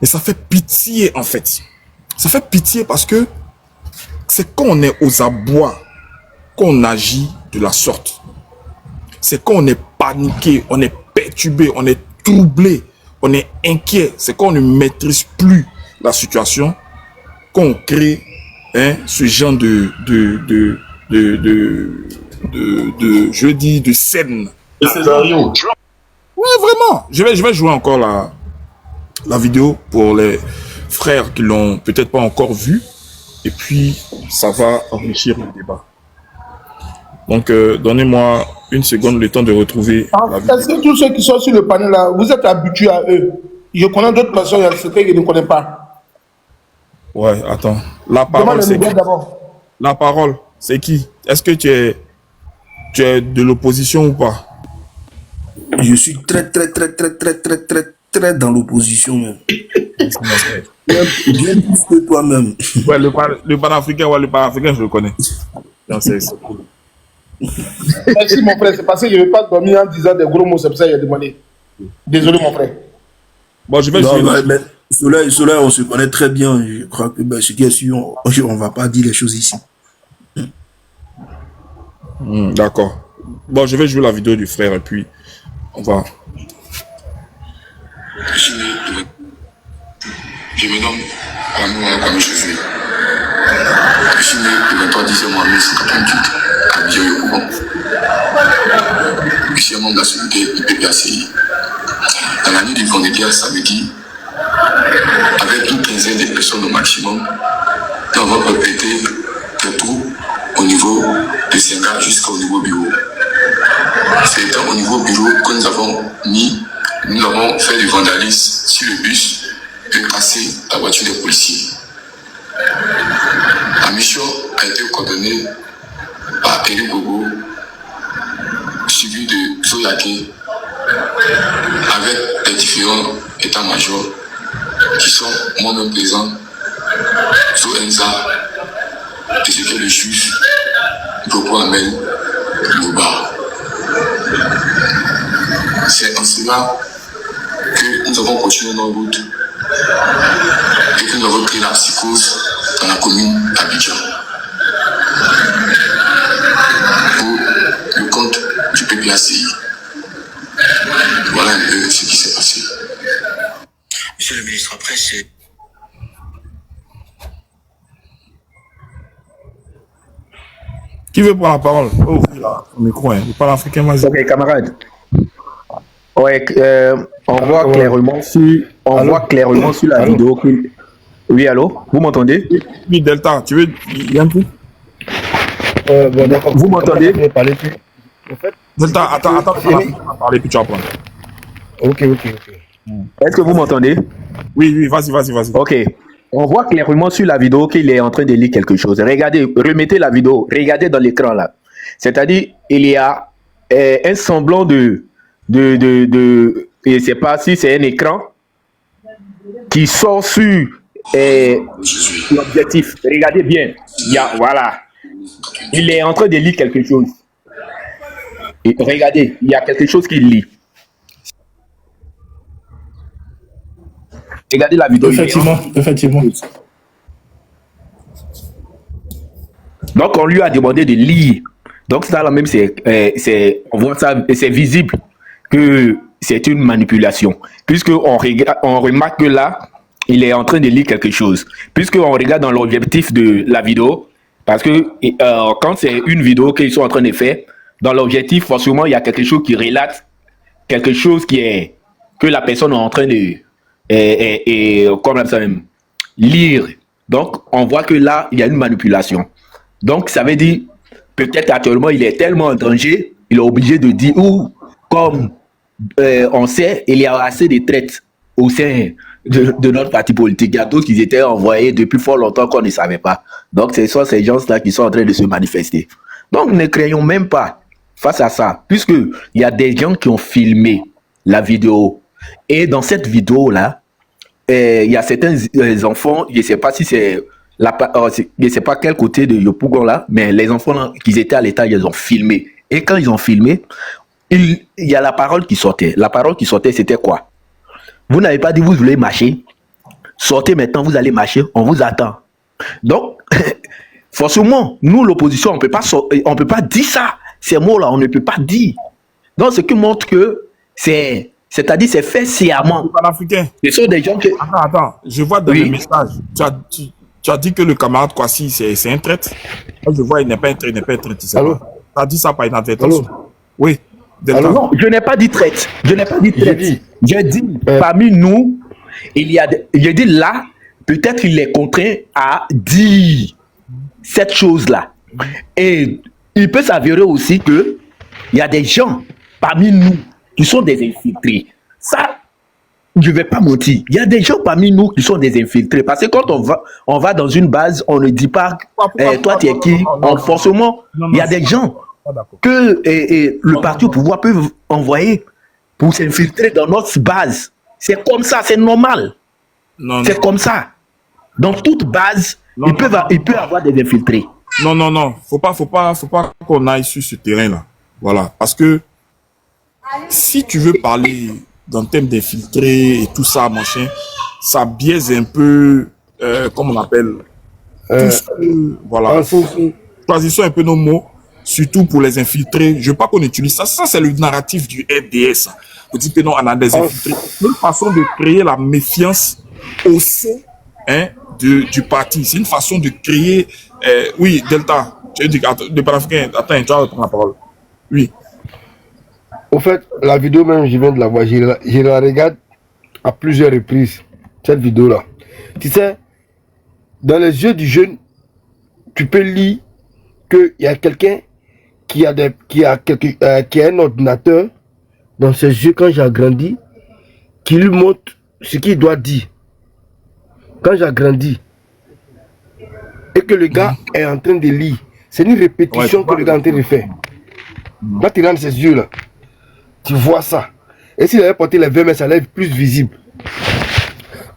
Et ça fait pitié, en fait. Ça fait pitié parce que c'est quand on est aux abois qu'on agit de la sorte. C'est quand on est paniqué, on est perturbé, on est troublé, on est inquiet. C'est quand on ne maîtrise plus la situation qu'on crée ce genre je dis, de scène. De scénario. Ouais, vraiment. Je vais jouer encore la vidéo pour les frères qui l'ont peut-être pas encore vu. Et puis, ça va enrichir le débat. Donc, donnez-moi une seconde le temps de retrouver la vidéo. Est-ce que tous ceux qui sont sur le panel là, vous êtes habitués à eux? Je connais d'autres personnes, il y a certains que je ne connais pas. Ouais, attends. La parole, c'est qui? La parole, c'est qui? Est-ce que tu es de l'opposition ou pas? Je suis très dans l'opposition même. Bien plus que toi-même. Ouais, le panafricain, je le connais. Non, c'est cool. Merci mon frère, c'est parce que je ne vais pas dormir en disant des gros mots, c'est pour ça qu'il a demandé. Désolé mon frère. Bon, je vais mais cela, on se connaît très bien. Je crois que ce qui est sûr, on ne va pas dire les choses ici. D'accord. Bon, je vais jouer la vidéo du frère et puis on va... Je me nomme Kwame José. Je suis né le 23 décembre 1988 à Biot-Yopougon. Je suis un membre de la société IPPACI. Dans la nuit du vendredi à samedi, avec une quinzaine de personnes au maximum, nous avons perpétré des trous au niveau de Senga jusqu'au niveau bureau. C'est étant au niveau bureau que nous avons fait du vandalisme sur le bus et cassé la voiture des policiers. La mission a été coordonnée par Eric Gogo, suivi de Zoyake, avec les différents états-majors qui sont moi-même présents, Zoenza, et ce que le juge Gogo Amel Loba. C'est en cela que nous avons continué notre route et que nous avons créé la psychose dans la commune d'Abidjan pour le compte du PPACI. Voilà un peu ce qui s'est passé. Monsieur le ministre, après c'est... Qui veut prendre la parole? Oh, là, le micro, hein. Il parle africain, vas-y. Ok, camarade. Ouais, on voit clairement sur la vidéo que... Oui, allô? Vous m'entendez? Oui, Delta, tu veux dire un peu? Bon, d'accord. Vous m'entendez? Delta, attends, on va parler, puis tu vas prendre. Ok. Est-ce que vous m'entendez? Oui, vas-y. Ok. On voit clairement sur la vidéo qu'il est en train de lire quelque chose. Regardez, remettez la vidéo, regardez dans l'écran là. C'est-à-dire, il y a un semblant de je ne sais pas si c'est un écran qui sort sur l'objectif. Regardez bien. Voilà. Il est en train de lire quelque chose. Et regardez, il y a quelque chose qu'il lit. Regardez la vidéo. Effectivement. Donc, on lui a demandé de lire. Donc, ça, là même, on voit ça, c'est visible que c'est une manipulation. Puisqu'on remarque que là, il est en train de lire quelque chose. Puisqu'on regarde dans l'objectif de la vidéo, parce que quand c'est une vidéo qu'ils sont en train de faire, dans l'objectif, forcément, il y a quelque chose qui relate, quelque chose que la personne est en train de comme ça même, lire. Donc, on voit que là, il y a une manipulation. Donc, ça veut dire, peut-être actuellement, il est tellement en danger, il est obligé de dire, comme on sait, il y a assez de traites au sein de notre parti politique. Il y a d'autres qui étaient envoyés depuis fort longtemps qu'on ne savait pas. Donc, ce sont ces gens-là qui sont en train de se manifester. Donc, ne craignons même pas face à ça, puisqu'il y a des gens qui ont filmé la vidéo. Et dans cette vidéo-là, il y a certains enfants, je ne sais pas si c'est... je ne sais pas quel côté de Yopougon là, mais les enfants là, qui étaient à l'état, ils ont filmé. Et quand ils ont filmé, il y a la parole qui sortait. La parole qui sortait, c'était quoi? Vous n'avez pas dit vous voulez marcher. sortez maintenant, vous allez marcher, on vous attend. Donc, forcément, nous, l'opposition, on peut pas dire ça. Ces mots-là, on ne peut pas dire. Donc, ce qui montre que c'est-à-dire, c'est fait sciemment. Panafricain. Ce sont des gens qui... Attends, je vois dans Oui. le message, tu as dit que le camarade Kwasi, c'est un traître. Moi, je vois, il n'est pas un traître, il n'est pas un traître. Tu Allô? as dit ça par inadvertance. Oui. Delta. Non, je n'ai pas dit traite. Je n'ai pas dit traite. dit- J'ai dit, parmi nous, il y a j'ai dit là, peut-être il est contraint à dire cette chose-là. Et il peut s'avérer aussi que il y a des gens parmi nous qui sont des infiltrés. Ça, je ne vais pas mentir. Il y a des gens parmi nous qui sont des infiltrés. Parce que quand on va dans une base, on ne dit pas, toi tu es qui? Forcément, il y a des gens que le parti au pouvoir peut envoyer pour s'infiltrer dans notre base. C'est comme ça, c'est normal. Non, C'est comme ça. Dans toute base, il peut avoir des infiltrés. non. Faut pas qu'on aille sur ce terrain-là. Voilà. Parce que si tu veux parler d'un thème d'infiltré et tout ça, machin, ça biaise un peu, comment on appelle, tout ce, voilà. Choisissons un peu nos mots, surtout pour les infiltrés. Je veux pas qu'on utilise ça. Ça, c'est le narratif du FDS. On dit que non, on a des infiltrés. C'est une façon de créer la méfiance au sein du parti. C'est une façon de créer... oui, Delta, tu as dit de Panafricain. Attends, tu vas reprendre la parole. Oui. Au fait, la vidéo même, je viens de la voir. Je la regarde à plusieurs reprises, cette vidéo-là. Tu sais, dans les yeux du jeune, tu peux lire qu'il y a quelqu'un qui a un ordinateur dans ses yeux quand j'ai grandi, qui lui montre ce qu'il doit dire. Quand j'ai grandi, et que le gars est en train de lire, c'est une répétition que le gars est en train de faire. Quand tu regardes ses yeux là, tu vois ça. Et s'il avait porté les verres, ça allait être plus visible.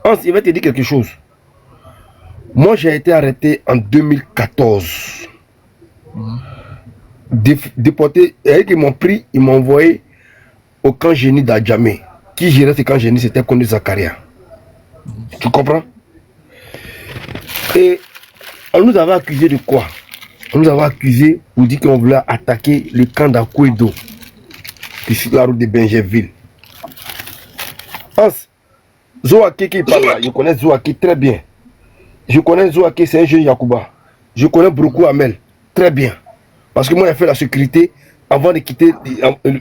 Hans, il va te dire quelque chose. Moi, j'ai été arrêté en 2014. Déporté. Et ils m'ont pris, ils m'ont envoyé au camp génie d'Adjamé. Qui gérait ce camp génie, c'était Kondé Zakaria. Tu comprends? Et on nous avait accusé de quoi? On nous avait accusé pour dire qu'on voulait attaquer le camp d'Akouedo, qui est sur la route de Benjerville. Hans, Zoaké qui parle là, je connais Zoaké très bien. Je connais Zoaké, c'est un jeune Yakuba. Je connais beaucoup Amel, très bien. Parce que moi, j'ai fait la sécurité avant de quitter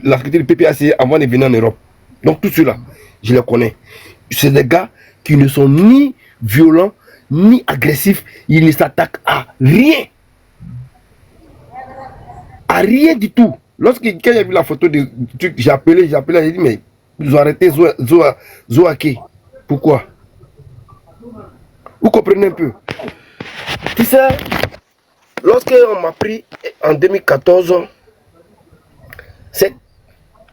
la sécurité du PPAC, avant de venir en Europe. Donc tout cela, je les connais. C'est des gars qui ne sont ni violents, ni agressifs. Ils ne s'attaquent à rien. À rien du tout. Quand j'ai vu la photo du truc, j'ai appelé, j'ai dit, mais ils ont arrêté Zoaké. Pourquoi? Vous comprenez un peu? Tu sais, lorsqu'on m'a pris en 2014,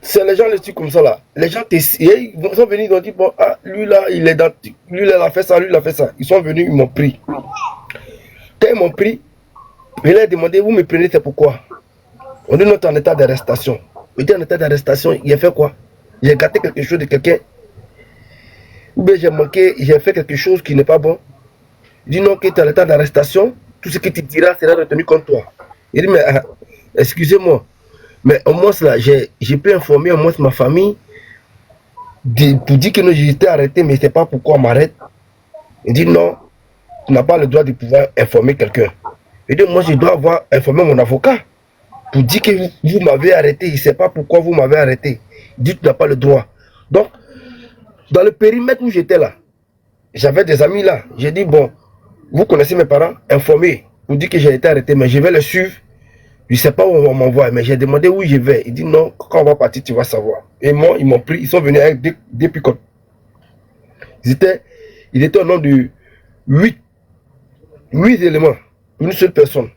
c'est les gens les trucs comme ça là. Les gens ils sont venus, ils ont dit, bon, ah, lui là, il est dans, lui là, il a fait ça, lui il a fait ça. Ils sont venus, ils m'ont pris. Quand ils m'ont pris, je leur ai demandé, vous me prenez, c'est pourquoi? On dit, notre en état d'arrestation. Il était en état d'arrestation, il a fait quoi? J'ai gâté quelque chose de quelqu'un. Ou bien j'ai fait quelque chose qui n'est pas bon. Il dit non, que tu es en état d'arrestation, tout ce que tu diras sera retenu contre toi. Il dit, mais excusez-moi, mais au moins là, j'ai pu informer au moins ma famille pour dire que j'ai été arrêté, mais c'est pas pourquoi on m'arrête. Il dit non, tu n'as pas le droit de pouvoir informer quelqu'un. Il dit, moi je dois avoir informé mon avocat pour dire que vous m'avez arrêté, il ne sait pas pourquoi vous m'avez arrêté. Il dit, tu n'as pas le droit. Donc, dans le périmètre où j'étais là, j'avais des amis là. J'ai dit, bon, vous connaissez mes parents, informez pour dire que j'ai été arrêté, mais je vais les suivre. Je ne sais pas où on m'envoie, mais j'ai demandé où je vais. Il dit, non, quand on va partir, tu vas savoir. Et moi, ils m'ont pris, ils sont venus avec des picotes. Ils étaient au nombre de 8 éléments, une seule personne.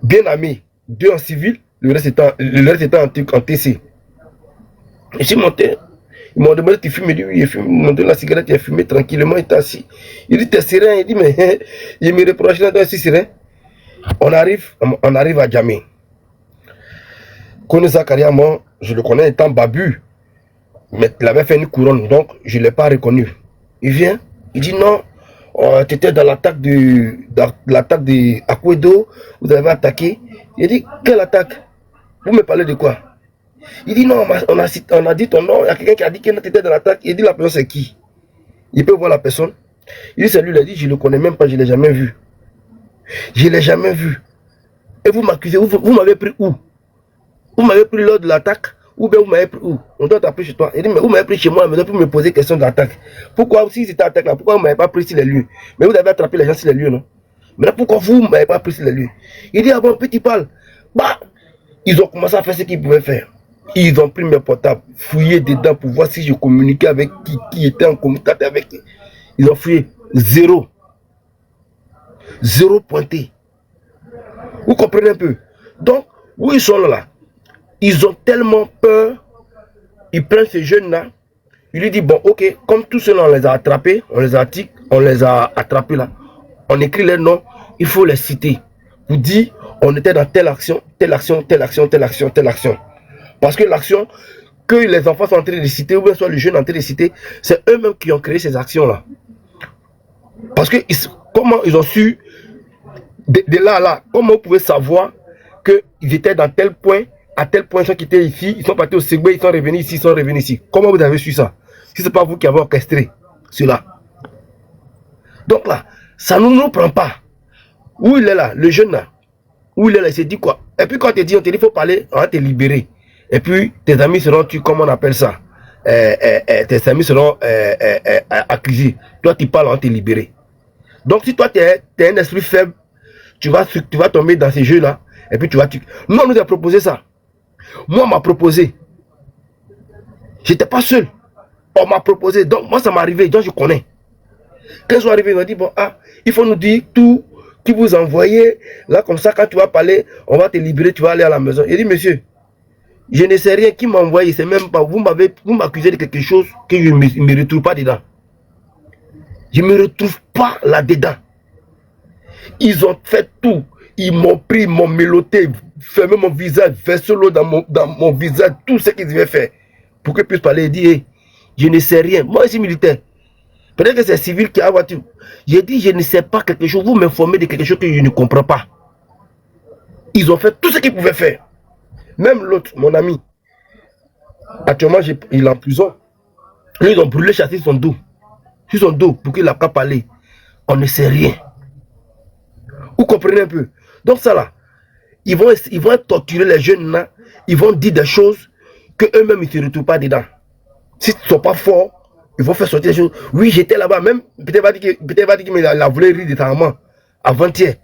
Bien amis, 2 en civil, le reste était en TC. Et j'ai monté. Ils m'ont demandé, tu fumes? Il dit, oui, il fume. Ils m'ont donné la cigarette, il a fumé tranquillement, il était assis. Il dit, t'es serein? Il dit, mais il me reproche là, si serein. On arrive à Djamé. Kondé Zakaria, moi, je le connais étant babu. Mais il avait fait une couronne, donc je ne l'ai pas reconnu. Il vient, Il dit non, tu étais dans l'attaque de Akwedo, vous avez attaqué. Il dit, quelle attaque? Vous me parlez de quoi? Il dit non, on a dit ton nom, il y a quelqu'un qui a dit que tu étais dans l'attaque. Il dit la personne c'est qui? Il peut voir la personne. Il dit c'est lui, il a dit je ne le connais même pas, je ne l'ai jamais vu. Je ne l'ai jamais vu. Et vous m'accusez, vous m'avez pris où? Vous m'avez pris lors de l'attaque? Ou bien vous m'avez pris où? On doit t'appeler chez toi. Il dit mais vous m'avez pris chez moi, mais pour me poser question d'attaque. Pourquoi si c'était attaque là, pourquoi vous ne m'avez pas pris sur les lieux? Mais vous avez attrapé les gens sur les lieux, non? Mais là, pourquoi vous ne m'avez pas pris sur les lieux? Il dit ah bon, petit parle. Bah, ils ont commencé à faire ce qu'ils pouvaient faire. Ils ont pris mes portables, fouillé dedans pour voir si je communiquais avec qui était en communication avec. Ils ont fouillé. Zéro pointé. Vous comprenez un peu? Donc, où ils sont là, ils ont tellement peur. Ils prennent ces jeunes-là. Ils lui disent, bon, ok, comme tous ceux-là, on les a attrapés, on les a attrapés là. On écrit les noms, il faut les citer. Vous dites, on était dans telle action, telle action, telle action, telle action, telle action. Parce que l'action que les enfants sont en train de citer, ou bien soit les jeunes en train de citer, c'est eux-mêmes qui ont créé ces actions-là. Parce que comment ils ont su, de là à là, comment vous pouvez savoir qu'ils étaient dans tel point, à tel point, ils sont quittés ici, ils sont partis au Ségoué, ils sont revenus ici, ils sont revenus ici. Comment vous avez su ça? Si ce n'est pas vous qui avez orchestré cela. Donc là, ça ne nous prend pas. Où il est là, le jeune là, où il est là, il s'est dit quoi? Et puis quand on te dit, il faut parler, on va te libérer. Et puis tes amis seront tués, comment on appelle ça? Tes amis seront accusés. Toi tu parles, on va te libérer. Donc si toi tu es un esprit faible, tu vas tomber dans ces jeux-là, et puis tu vas... Nous, on nous a proposé ça. Moi, on m'a proposé. J'étais pas seul. On m'a proposé. Donc, moi, ça m'est arrivé. Donc, je connais. Quand ils sont arrivés, ils m'ont dit, bon, il faut nous dire tout qui vous envoyez. Là, comme ça, quand tu vas parler, on va te libérer, tu vas aller à la maison. Il dit, monsieur, je ne sais rien qui m'a envoyé. C'est même pas... Vous m'accusez de quelque chose que je ne me retrouve pas dedans. Je ne me retrouve pas là-dedans. Ils ont fait tout. Ils m'ont pris, ils m'ont méloté, fermé mon visage, versé l'eau dans mon visage, tout ce qu'ils devaient faire. Pour qu'ils puissent parler et dire, hey, je ne sais rien. Moi, je suis militaire. Peut-être que c'est civil qui a voiture. J'ai dit, je ne sais pas quelque chose. Vous m'informez de quelque chose que je ne comprends pas. Ils ont fait tout ce qu'ils pouvaient faire. Même l'autre, mon ami, actuellement, il est en prison. Lui, ils ont brûlé chasser son dos. Sur son dos, pour qu'il n'a pas parlé. On ne sait rien. Vous comprenez un peu? Donc ça là, ils vont torturer les jeunes là, ils vont dire des choses que eux-mêmes ils ne se retrouvent pas dedans. S'ils ne sont pas forts, ils vont faire sortir des choses. Oui, j'étais là-bas, même peut-être va dire qu'il a voulu rire de ta maman avant-hier.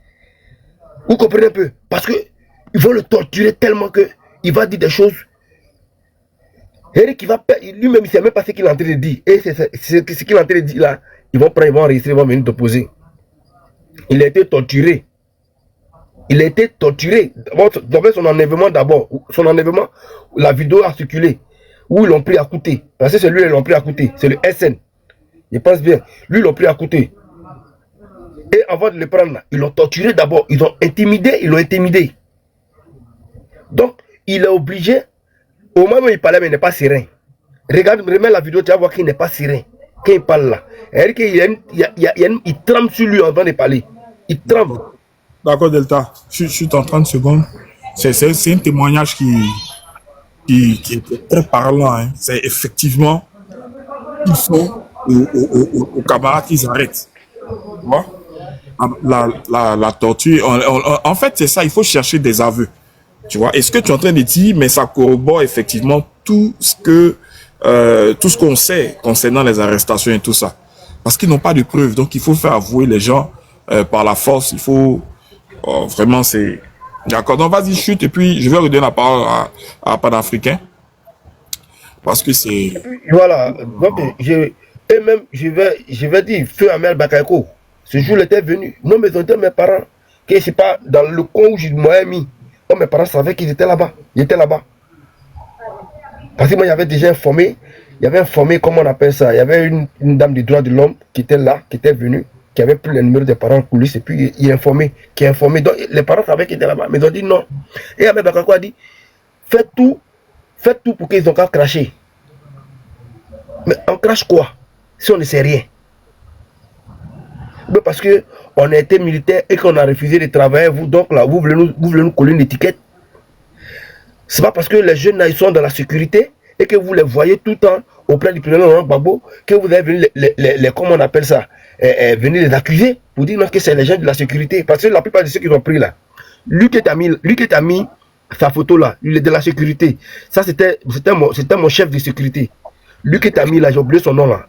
Vous comprenez un peu? Parce que ils vont le torturer tellement que il va dire des choses. Eric, lui-même, il ne sait même pas ce qu'il est en train de dire. Et c'est ce qu'il est en train de dire là. Ils vont prendre, ils vont enregistrer, ils vont venir t'opposer. Il a été torturé. Il a été torturé. Dans son enlèvement d'abord. Son enlèvement, la vidéo a circulé. Où ils l'ont pris à côté. Parce que c'est lui, ils l'ont pris à côté. C'est le SN. Je pense bien. Lui, ils l'ont pris à côté. Et avant de le prendre, ils l'ont torturé d'abord. Ils l'ont intimidé. Donc, il est obligé. Au moment où il parlait, mais il n'est pas serein. Regarde, remets la vidéo, tu vas voir qu'il n'est pas serein. Quand il parle là. Il tremble sur lui avant de parler. Il tremble. D'accord, Delta. Je suis en 30 secondes. C'est un témoignage qui est très parlant. Hein. C'est effectivement, il faut aux camarades qu'ils arrêtent. Tu vois? La torture. En fait, c'est ça. Il faut chercher des aveux. Tu vois? Et ce que tu es en train de dire, mais ça corrobore effectivement tout ce qu'on sait concernant les arrestations et tout ça. Parce qu'ils n'ont pas de preuves. Donc, il faut faire avouer les gens par la force. Il faut... vraiment, c'est... D'accord. Donc, vas-y, chute. Et puis, je vais redonner la parole à Panafricain. Parce que c'est... Voilà. Donc, et même, je vais dire, Feu Amel Bakayoko, ce jour, il était venu. Moi, mes parents, que c'est pas dans le coin où je m'avais mis. Oh, mes parents savaient qu'ils étaient là-bas. Ils étaient là-bas. Parce que moi, j'avais déjà informé. Il y avait informé, comment on appelle ça? Il y avait une dame des droits de l'homme qui était là, qui était venue, qui avait pris les numéros des parents en coulisses, et puis il a informé, qui a informé. Donc, les parents savaient qu'ils étaient là-bas. Mais ils ont dit non. Et Ahmed Bakayoko a dit, faites tout pour qu'ils ont qu'à cracher. Mais on crache quoi? Si on ne sait rien. Mais parce qu'on a été militaire et qu'on a refusé de travailler, vous, donc là, vous voulez nous coller une étiquette. C'est pas parce que les jeunes là, ils sont dans la sécurité et que vous les voyez tout le temps auprès du président Laurent Gbagbo que vous avez venu comment on appelle ça, venir les accuser pour dire non, que c'est les gens de la sécurité. Parce que la plupart de ceux qui ont pris là, lui qui t'a mis sa photo là, il est de la sécurité. Ça, c'était mon chef de sécurité. Lui qui t'a mis là, j'ai oublié son nom là.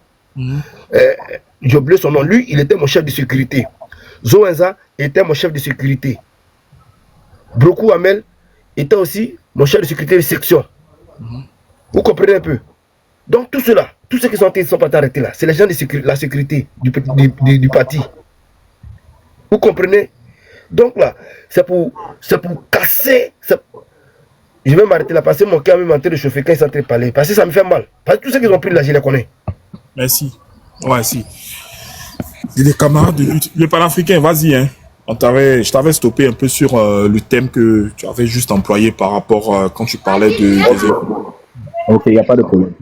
J'ai oublié son nom. Lui, il était mon chef de sécurité. Zoenza était mon chef de sécurité. Brokou Amel était aussi mon chef de sécurité de section. Vous comprenez un peu? Donc tout ceux-là, tous ceux qui sont pas arrêtés là, c'est les gens de la sécurité du parti. Vous comprenez? Donc là, c'est pour casser. Je vais m'arrêter là parce que mon cœur est en train de chauffer quand ils sont en train de parler. Parce que ça me fait mal. Parce que tous ceux qui ont pris là, je les connais. Merci. Ouais, si. Et les camarades de lutte. Le panafricain, vas-y, hein. Je t'avais stoppé un peu sur le thème que tu avais juste employé par rapport quand tu parlais des... Ok, il n'y a pas de problème.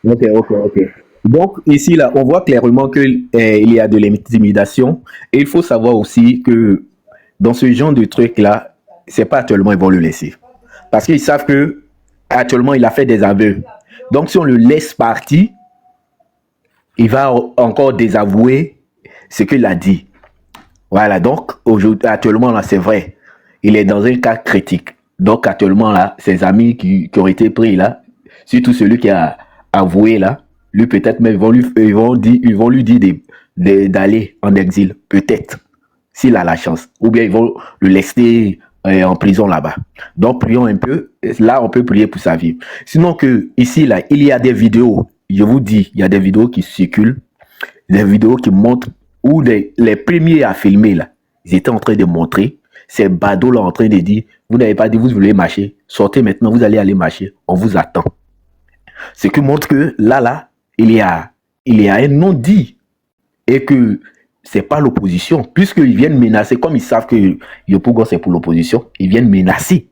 Ok. Donc, ici, là, on voit clairement qu'il y a de l'intimidation. Et il faut savoir aussi que dans ce genre de truc-là, c'est pas actuellement ils vont le laisser. Parce qu'ils savent que actuellement, il a fait des aveux. Donc, si on le laisse partir, il va encore désavouer ce qu'il a dit. Voilà, donc, actuellement, là, c'est vrai. Il est dans un cas critique. Donc, actuellement, là, ses amis qui ont été pris, là, surtout celui qui a avoué, là, lui, peut-être même, ils vont lui dire d'aller en exil. Peut-être. S'il a la chance. Ou bien, ils vont le laisser en prison là-bas. Donc, prions un peu. Là, on peut prier pour sa vie. Sinon que, ici, là, il y a des vidéos. Je vous dis, il y a des vidéos qui circulent. Des vidéos qui montrent où les premiers à filmer, là, ils étaient en train de montrer ces badauds là en train de dire, vous n'avez pas dit, vous voulez marcher, sortez maintenant, vous allez aller marcher, on vous attend. Ce qui montre que là, il y a un non-dit et que c'est pas l'opposition, puisqu'ils viennent menacer, comme ils savent que Yopougon c'est pour l'opposition, ils viennent menacer.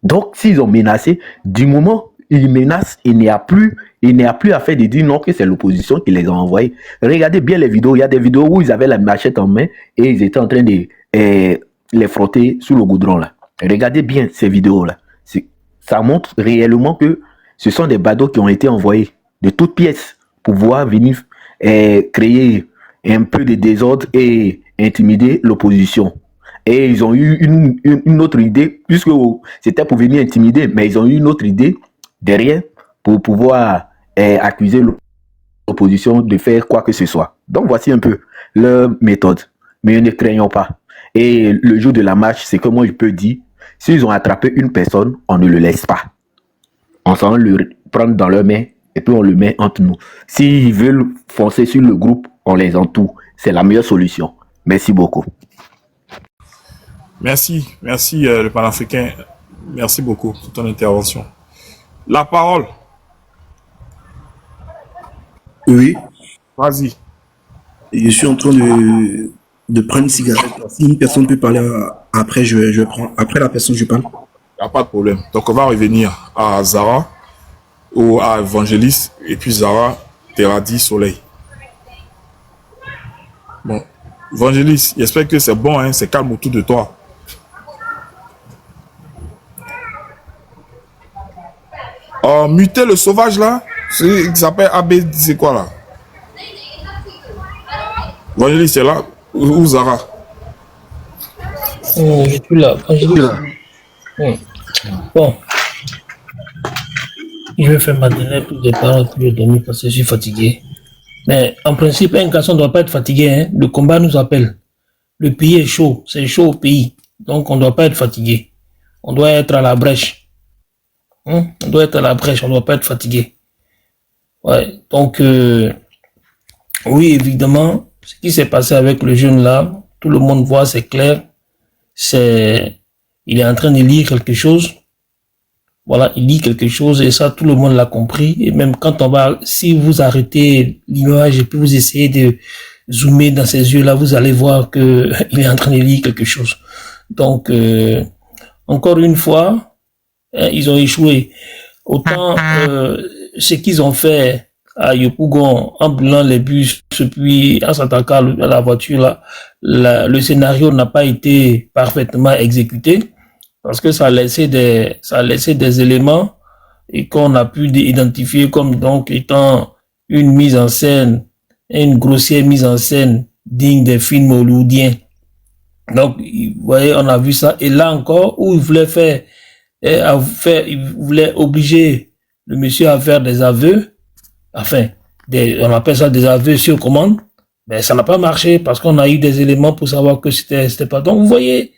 Donc, s'ils ont menacé, du moment ils menacent, il n'y a plus à faire de dire non que c'est l'opposition qui les a envoyés. Regardez bien les vidéos. Il y a des vidéos où ils avaient la machette en main et ils étaient en train de les frotter sous le goudron là. Regardez bien ces vidéos-là. Ça montre réellement que ce sont des badauds qui ont été envoyés de toutes pièces pour pouvoir venir créer un peu de désordre et intimider l'opposition. Et ils ont eu une autre idée, puisque c'était pour venir intimider, mais ils ont eu une autre idée derrière pour pouvoir accuser l'opposition de faire quoi que ce soit. Donc voici un peu leur méthode. Mais ne craignons pas. Et le jour de la marche, c'est que moi je peux dire, s'ils ont attrapé une personne, on ne le laisse pas. On s'en le prendre dans leurs mains et puis on le met entre nous. S'ils veulent foncer sur le groupe, on les entoure. C'est la meilleure solution. Merci beaucoup. Merci le panafricain. Merci beaucoup pour ton intervention. La parole. Oui, Vas-y. je suis en train de prendre une cigarette. Si une personne peut parler après, je prends. Après la personne, je parle. Il n'y a pas de problème. Donc, on va revenir à Zara ou à Evangeliste. Et puis, Zara, Teradi, Soleil. Bon, Evangeliste, j'espère que c'est bon, hein, c'est calme autour de toi. Muter le sauvage, là, il s'appelle AB, c'est quoi, là? Evangeliste, c'est là? Ou Zara? Je suis là. Bon. Je vais faire ma dernière prise de parole pour dormir parce que je suis fatigué. Mais en principe, un garçon ne doit pas être fatigué. Hein. Le combat nous appelle. Le pays est chaud. C'est chaud au pays. Donc, on ne doit pas être fatigué. On doit être à la brèche. On doit être à la brèche. On ne doit pas être fatigué. Ouais. Donc, oui, évidemment, ce qui s'est passé avec le jeune là, tout le monde voit, c'est clair. Il est en train de lire quelque chose. Voilà, il lit quelque chose et ça, tout le monde l'a compris. Et même quand si vous arrêtez l'image et puis vous essayez de zoomer dans ses yeux là, vous allez voir que il est en train de lire quelque chose. Donc, encore une fois, ils ont échoué. Autant ce qu'ils ont fait à Yopougon en brûlant les bus, puis en s'attaquant à la voiture, le scénario n'a pas été parfaitement exécuté parce que ça a laissé des éléments et qu'on a pu identifier comme donc étant une mise en scène, une grossière mise en scène digne des films hollywoodiens. Donc, vous voyez, on a vu ça. Et là encore, où il voulait il voulait obliger le monsieur à faire des aveux, enfin, on appelle ça des aveux sur commande, mais ça n'a pas marché parce qu'on a eu des éléments pour savoir que c'était pas. Donc, vous voyez,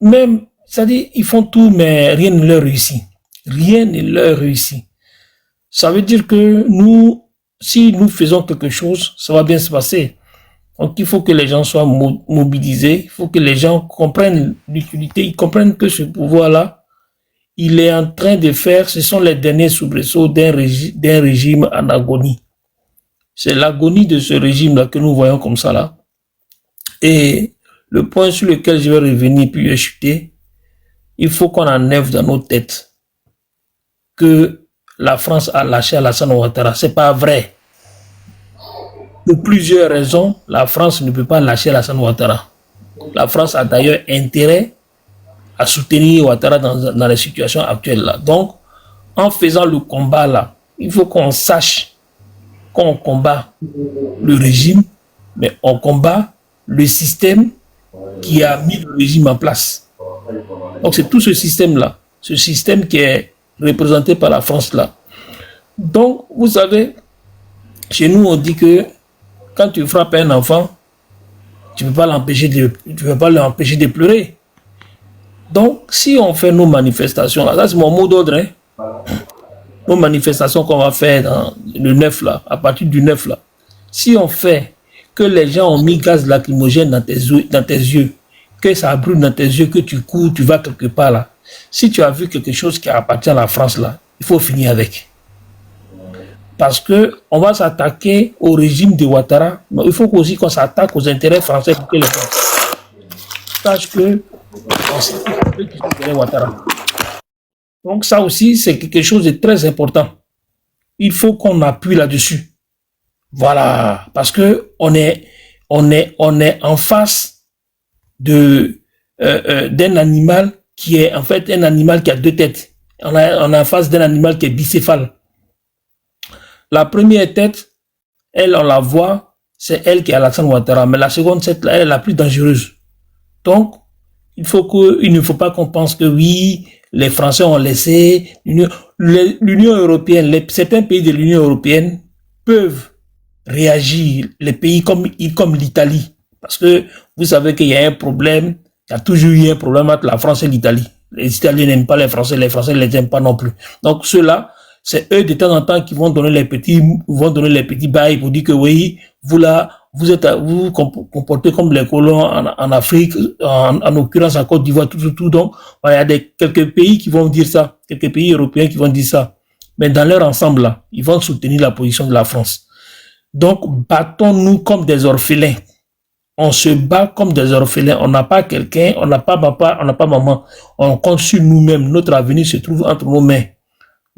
même, c'est-à-dire, ils font tout, mais rien ne leur réussit. Rien ne leur réussit. Ça veut dire que nous, si nous faisons quelque chose, ça va bien se passer. Donc, il faut que les gens soient mobilisés, il faut que les gens comprennent l'utilité, ils comprennent que ce pouvoir-là, il est en train de faire, ce sont les derniers soubresauts d'un régime en agonie. C'est l'agonie de ce régime-là que nous voyons comme ça là. Et le point sur lequel je vais revenir puis chuter, il faut qu'on enlève dans nos têtes que la France a lâché Alassane Ouattara. C'est pas vrai. Pour plusieurs raisons, la France ne peut pas lâcher Alassane Ouattara. La France a d'ailleurs intérêt à soutenir Ouattara dans les situations actuelles là. Donc, en faisant le combat là, il faut qu'on sache qu'on combat le régime, mais on combat le système qui a mis le régime en place. Donc, c'est tout ce système-là, ce système qui est représenté par la France là. Donc, vous savez, chez nous, on dit que quand tu frappes un enfant, tu ne peux pas l'empêcher de pleurer. Donc, si on fait nos manifestations, là, ça c'est mon mot d'ordre, hein, nos manifestations qu'on va faire dans le 9 là, à partir du 9 là, si on fait que les gens ont mis gaz lacrymogène dans tes yeux, que ça brûle dans tes yeux, que tu cours, tu vas quelque part là, si tu as vu quelque chose qui appartient à la France là, il faut finir avec. Parce que on va s'attaquer au régime de Ouattara, mais il faut aussi qu'on s'attaque aux intérêts français pour que les gens sachent que on sait qui sont derrière Ouattara. Donc ça aussi, c'est quelque chose de très important. Il faut qu'on appuie là-dessus. Voilà, parce que on est en face d'un animal qui est en fait un animal qui a deux têtes. On est en face d'un animal qui est bicéphale. La première tête, elle, on la voit, c'est elle qui est Alassane Ouattara, mais la seconde tête, elle est la plus dangereuse. Donc, il ne faut pas qu'on pense que oui, les Français ont laissé l'Union européenne, certains pays de l'Union européenne peuvent réagir, les pays comme l'Italie, parce que vous savez qu'il y a un problème, il y a toujours eu un problème entre la France et l'Italie. Les Italiens n'aiment pas les Français ne les aiment pas non plus. Donc ceux-là, c'est eux de temps en temps qui vont donner les petits bails pour dire que oui, vous vous comportez comme les colons en Afrique, en l'occurrence en Côte d'Ivoire, tout. Donc, il y a quelques pays qui vont dire ça, quelques pays européens qui vont dire ça. Mais dans leur ensemble là, ils vont soutenir la position de la France. Donc, battons-nous comme des orphelins. On se bat comme des orphelins. On n'a pas quelqu'un, on n'a pas papa, on n'a pas maman. On compte sur nous-mêmes. Notre avenir se trouve entre nos mains.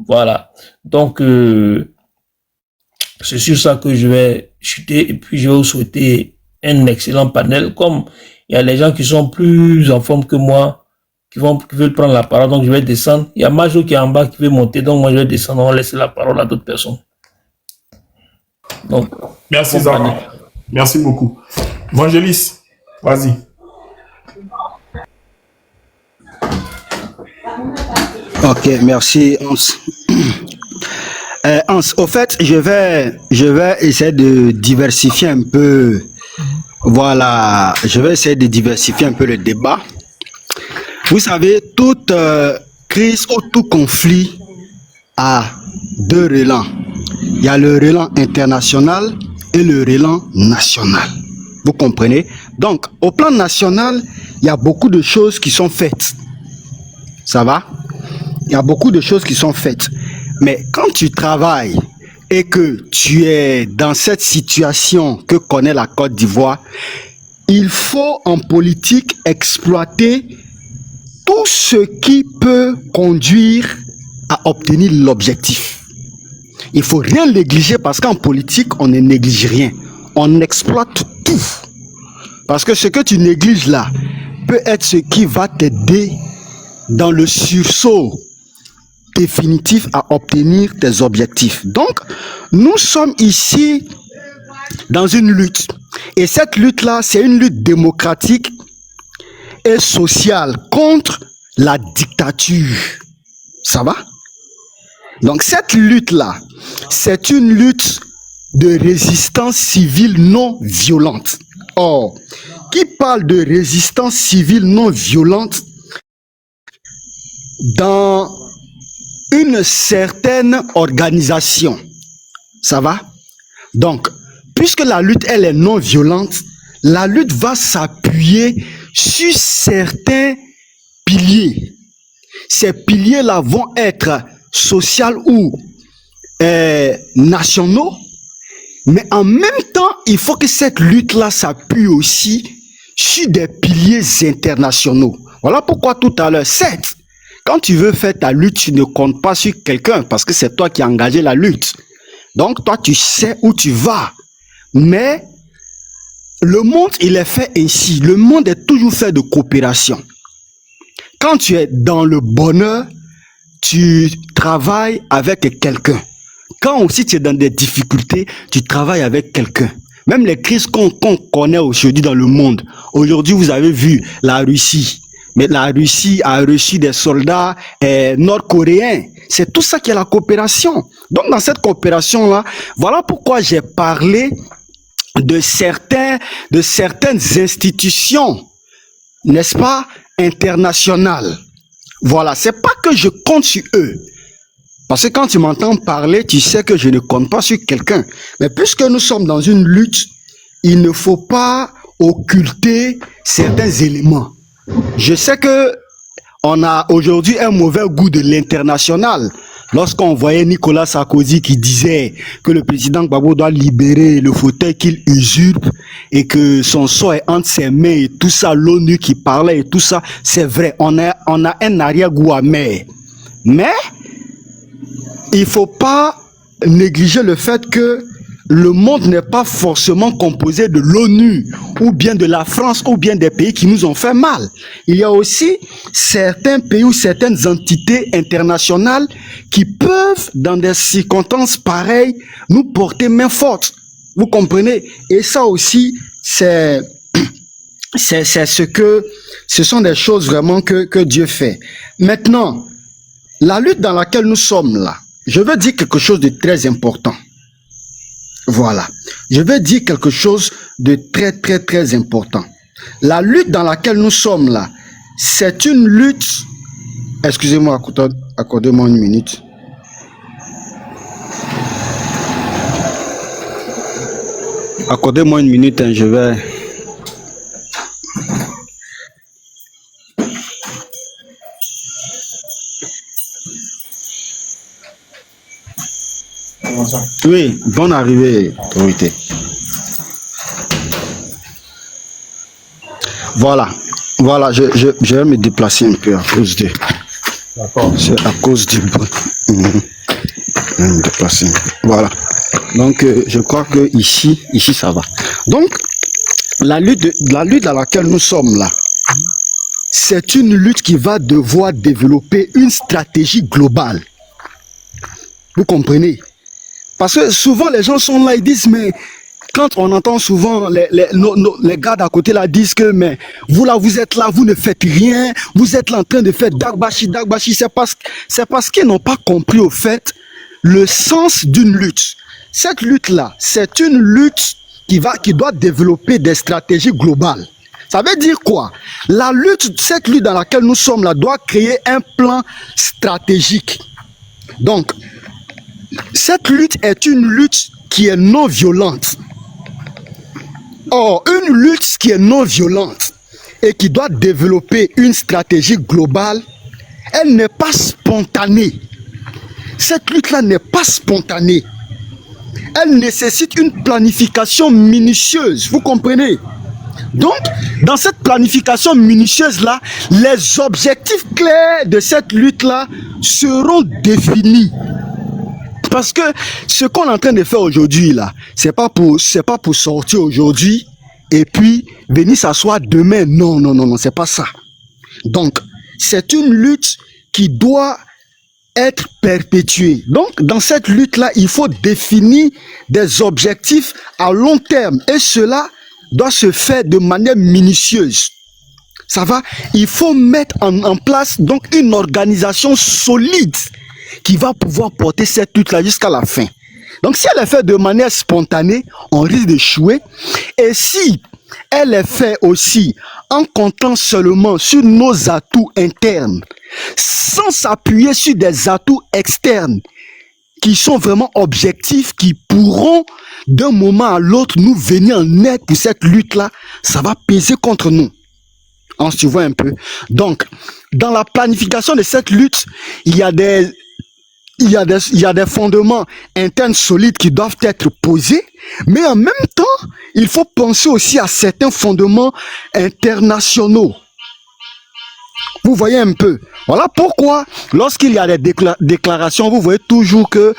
Voilà. Donc, c'est sur ça que je vais chuter et puis je vais vous souhaiter un excellent panel. Comme il y a les gens qui sont plus en forme que moi, qui veulent prendre la parole, donc je vais descendre. Il y a Majo qui est en bas qui veut monter, donc moi je vais descendre, on va laisser la parole à d'autres personnes. Donc, merci Zara. Merci beaucoup. Vangelis, vas-y. Ok, merci Hans. Hans, au fait, je vais essayer de diversifier un peu. Voilà, je vais essayer de diversifier un peu le débat. Vous savez, toute crise ou tout conflit a deux relents. Il y a le relent international et le relent national. Vous comprenez? Donc, au plan national, il y a beaucoup de choses qui sont faites. Ça va? Il y a beaucoup de choses qui sont faites. Mais quand tu travailles et que tu es dans cette situation que connaît la Côte d'Ivoire, il faut en politique exploiter tout ce qui peut conduire à obtenir l'objectif. il faut rien négliger parce qu'en politique, on ne néglige rien. On exploite tout. Parce que ce que tu négliges là peut être ce qui va t'aider dans le sursaut définitif à obtenir tes objectifs. Donc, nous sommes ici dans une lutte. Et cette lutte-là, c'est une lutte démocratique et sociale contre la dictature. Ça va? Donc, cette lutte-là, c'est une lutte de résistance civile non violente. Or, qui parle de résistance civile non violente dans une certaine organisation? Ça va? Donc, puisque la lutte, elle est non violente, la lutte va s'appuyer sur certains piliers. Ces piliers-là vont être sociaux ou nationaux, mais en même temps, il faut que cette lutte-là s'appuie aussi sur des piliers internationaux. Voilà pourquoi tout à l'heure, certes, quand tu veux faire ta lutte, tu ne comptes pas sur quelqu'un parce que c'est toi qui as engagé la lutte. Donc, toi, tu sais où tu vas. Mais le monde, il est fait ainsi. Le monde est toujours fait de coopération. Quand tu es dans le bonheur, tu travailles avec quelqu'un. Quand aussi tu es dans des difficultés, tu travailles avec quelqu'un. Même les crises qu'on connaît aujourd'hui dans le monde. Aujourd'hui, vous avez vu la Russie. Mais la Russie a reçu des soldats nord-coréens. C'est tout ça qui est la coopération. Donc, dans cette coopération-là, voilà pourquoi j'ai parlé de certaines institutions, n'est-ce pas, internationales. Voilà, c'est pas que je compte sur eux. Parce que quand tu m'entends parler, tu sais que je ne compte pas sur quelqu'un. Mais puisque nous sommes dans une lutte, il ne faut pas occulter certains éléments. Je sais que on a aujourd'hui un mauvais goût de l'international. Lorsqu'on voyait Nicolas Sarkozy qui disait que le président Gbagbo doit libérer le fauteuil qu'il usurpe et que son sort est entre ses mains et tout ça, l'ONU qui parlait et tout ça, c'est vrai, on a un arrière-goût amer. Mais il ne faut pas négliger le fait que le monde n'est pas forcément composé de l'ONU ou bien de la France ou bien des pays qui nous ont fait mal. Il y a aussi certains pays ou certaines entités internationales qui peuvent, dans des circonstances pareilles, nous porter main forte. Vous comprenez? Et ça aussi, ce sont des choses vraiment que Dieu fait. Maintenant, la lutte dans laquelle nous sommes là, je veux dire quelque chose de très important. Voilà. Je vais dire quelque chose de très, très, très important. La lutte dans laquelle nous sommes là, c'est une lutte... Excusez-moi, accordez-moi une minute. Accordez-moi une minute, hein, je vais... Oui, bonne arrivée, autorité. Voilà, je vais me déplacer un peu à cause de... D'accord. C'est à cause du bruit. Je vais me déplacer. Voilà. Donc, je crois que ici, ça va. Donc, la lutte dans laquelle nous sommes là, c'est une lutte qui va devoir développer une stratégie globale. Vous comprenez? Parce que souvent les gens sont là, ils disent, mais quand on entend souvent les gars d'à côté là disent que, mais vous là, vous êtes là, vous ne faites rien, vous êtes là en train de faire dagbashi, c'est parce qu'ils n'ont pas compris au fait le sens d'une lutte. Cette lutte-là, c'est une lutte qui doit développer des stratégies globales. Ça veut dire quoi? Cette lutte dans laquelle nous sommes là doit créer un plan stratégique. Donc, cette lutte est une lutte qui est non violente. Or, une lutte qui est non violente et qui doit développer une stratégie globale, elle n'est pas spontanée. Cette lutte-là n'est pas spontanée. Elle nécessite une planification minutieuse, vous comprenez? Donc, dans cette planification minutieuse-là, les objectifs clairs de cette lutte-là seront définis. parce que ce qu'on est en train de faire aujourd'hui, là, c'est pas pour sortir aujourd'hui et puis venir s'asseoir demain. Non, non, non, non, c'est pas ça. Donc, c'est une lutte qui doit être perpétuée. Donc, dans cette lutte-là, il faut définir des objectifs à long terme et cela doit se faire de manière minutieuse. Ça va? Il faut mettre en place donc une organisation solide qui va pouvoir porter cette lutte-là jusqu'à la fin. Donc, si elle est faite de manière spontanée, on risque d'échouer. Et si elle est faite aussi en comptant seulement sur nos atouts internes, sans s'appuyer sur des atouts externes qui sont vraiment objectifs, qui pourront d'un moment à l'autre nous venir en aide pour cette lutte-là, ça va peser contre nous. On se voit un peu. Donc, dans la planification de cette lutte, il y a des fondements internes solides qui doivent être posés, mais en même temps, il faut penser aussi à certains fondements internationaux. Vous voyez un peu. Voilà pourquoi, lorsqu'il y a des déclarations, vous voyez toujours que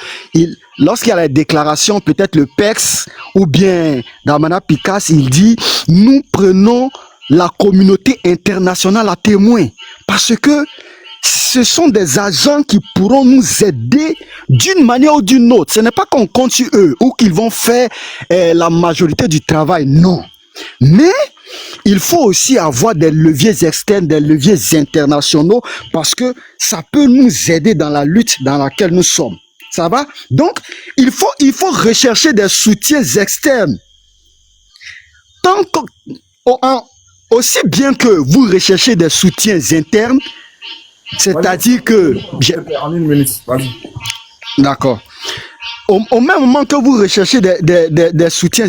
lorsqu'il y a des déclarations, peut-être le PEX ou bien Damana Pikas, il dit « Nous prenons la communauté internationale à témoin » parce que ce sont des agents qui pourront nous aider d'une manière ou d'une autre. Ce n'est pas qu'on compte sur eux ou qu'ils vont faire la majorité du travail, non. Mais il faut aussi avoir des leviers externes, des leviers internationaux parce que ça peut nous aider dans la lutte dans laquelle nous sommes. Ça va? Donc, il faut rechercher des soutiens externes. Aussi bien que vous recherchez des soutiens internes, c'est-à-dire que... En une minute, vas-y. D'accord. Au même moment que vous recherchez des soutiens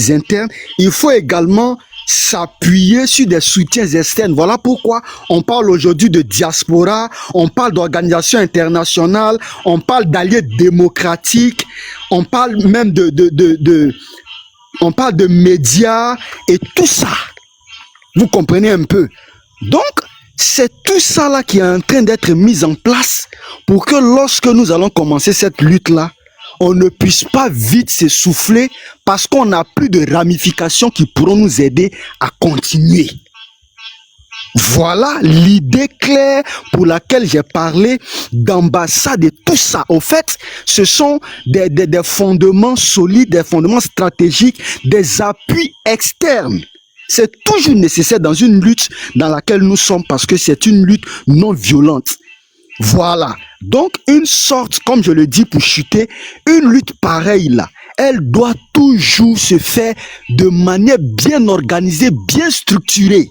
internes, il faut également s'appuyer sur des soutiens externes. Voilà pourquoi on parle aujourd'hui de diaspora, on parle d'organisations internationales, on parle d'alliés démocratiques, on parle même on parle de médias et tout ça. Vous comprenez un peu? Donc, c'est tout ça là qui est en train d'être mis en place pour que lorsque nous allons commencer cette lutte-là, on ne puisse pas vite s'essouffler parce qu'on n'a plus de ramifications qui pourront nous aider à continuer. Voilà l'idée claire pour laquelle j'ai parlé d'ambassade et tout ça. Au fait, ce sont des fondements solides, des fondements stratégiques, des appuis externes. C'est toujours nécessaire dans une lutte dans laquelle nous sommes parce que c'est une lutte non violente. Voilà. Donc, une sorte, comme je le dis pour chuter, une lutte pareille là, elle doit toujours se faire de manière bien organisée, bien structurée,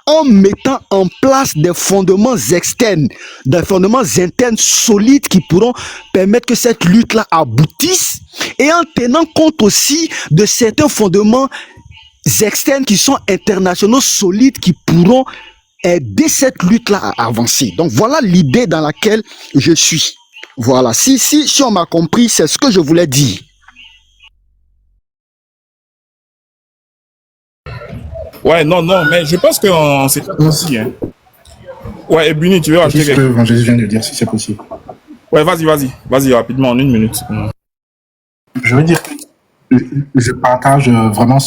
en mettant en place des fondements externes, des fondements internes solides qui pourront permettre que cette lutte-là aboutisse et en tenant compte aussi de certains fondements externes qui sont internationaux solides qui pourront aider cette lutte-là à avancer. Donc voilà l'idée dans laquelle je suis. Voilà, si on m'a compris, c'est ce que je voulais dire. Ouais, non, mais je pense qu'on s'est pas compris. Hein. Ouais, et Buni, tu veux rajouter quelque chose? Ce que Jésus vient de dire, si c'est possible. Ouais, vas-y, rapidement, en une minute. Je veux dire que je partage vraiment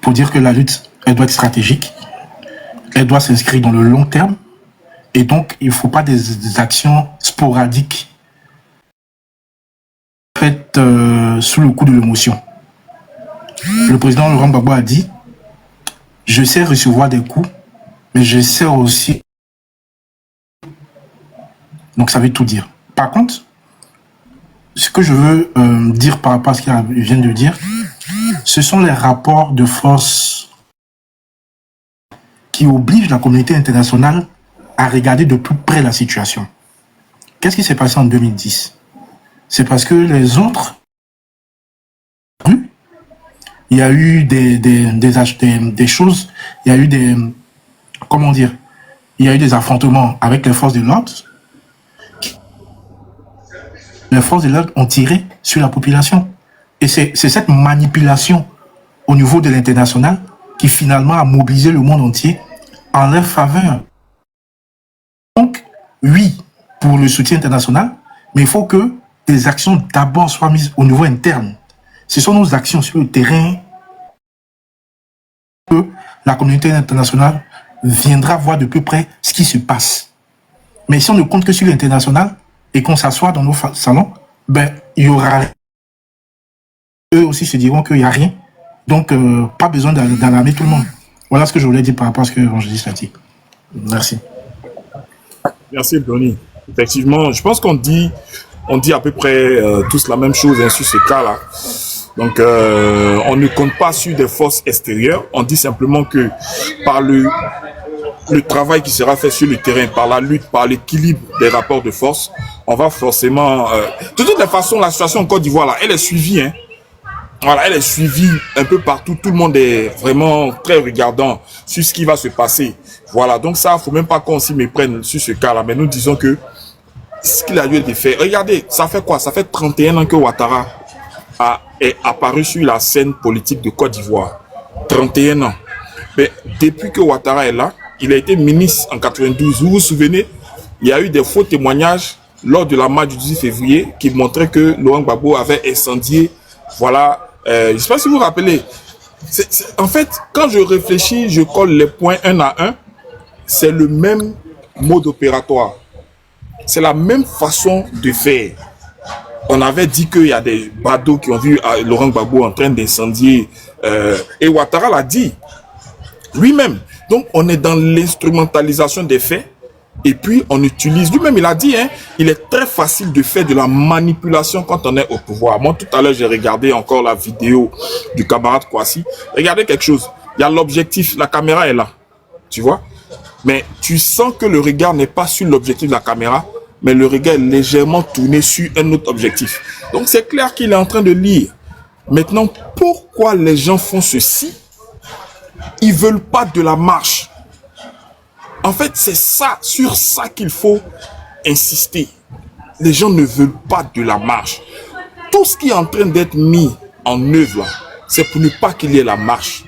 pour dire que la lutte, elle doit être stratégique, elle doit s'inscrire dans le long terme, et donc il ne faut pas des actions sporadiques faites sous le coup de l'émotion. Le président Laurent Gbagbo a dit « Je sais recevoir des coups, mais je sais aussi... » Donc ça veut tout dire. Par contre, ce que je veux dire par rapport à ce qu'il vient de dire, ce sont les rapports de force qui obligent la communauté internationale à regarder de plus près la situation. Qu'est-ce qui s'est passé en 2010? C'est parce que les autres, il y a eu des choses, il y a eu il y a eu des affrontements avec les forces de l'ordre. Les forces de l'ordre ont tiré sur la population. Et c'est cette manipulation au niveau de l'international qui finalement a mobilisé le monde entier en leur faveur. Donc, oui, pour le soutien international, mais il faut que des actions d'abord soient mises au niveau interne. Ce sont nos actions sur le terrain que la communauté internationale viendra voir de peu près ce qui se passe. Mais si on ne compte que sur l'international et qu'on s'assoit dans nos salons, ben, il y aura... Eux aussi se diront qu'il n'y a rien. Donc, pas besoin d'alarmer tout le monde. Voilà ce que je voulais dire par rapport à ce que l'évangéliste a dit. Merci. Merci, Donny. Effectivement, je pense qu'on dit à peu près tous la même chose sur ce cas-là. Donc, on ne compte pas sur des forces extérieures. On dit simplement que par le travail qui sera fait sur le terrain, par la lutte, par l'équilibre des rapports de force, on va forcément... De toutes les façons, la situation en Côte d'Ivoire, là, elle est suivie, hein. Voilà, elle est suivie un peu partout. Tout le monde est vraiment très regardant sur ce qui va se passer. Voilà, donc ça, faut même pas qu'on s'y méprenne sur ce cas-là. Mais nous disons que ce qu'il a lieu de faire. Regardez, ça fait quoi? Ça fait 31 ans que Ouattara est apparu sur la scène politique de Côte d'Ivoire. 31 ans. Mais depuis que Ouattara est là, il a été ministre en 92. Vous vous souvenez, il y a eu des faux témoignages lors de la marche du 18 février qui montraient que Laurent Gbagbo avait incendié, voilà, je ne sais pas si vous vous rappelez. En fait, quand je réfléchis, je colle les points un à un, c'est le même mode opératoire. C'est la même façon de faire. On avait dit qu'il y a des badauds qui ont vu Laurent Gbagbo en train d'incendier. Et Ouattara l'a dit lui-même. Donc, on est dans l'instrumentalisation des faits. Et puis, on utilise... Lui-même, il a dit, hein, il est très facile de faire de la manipulation quand on est au pouvoir. Moi, tout à l'heure, j'ai regardé encore la vidéo du camarade Kwasi. Regardez quelque chose. Il y a l'objectif. La caméra est là. Tu vois? Mais tu sens que le regard n'est pas sur l'objectif de la caméra, mais le regard est légèrement tourné sur un autre objectif. Donc, c'est clair qu'il est en train de lire. Maintenant, pourquoi les gens font ceci? Ils veulent pas de la marche. En fait, c'est ça, sur ça qu'il faut insister. Les gens ne veulent pas de la marche. Tout ce qui est en train d'être mis en œuvre, c'est pour ne pas qu'il y ait la marche.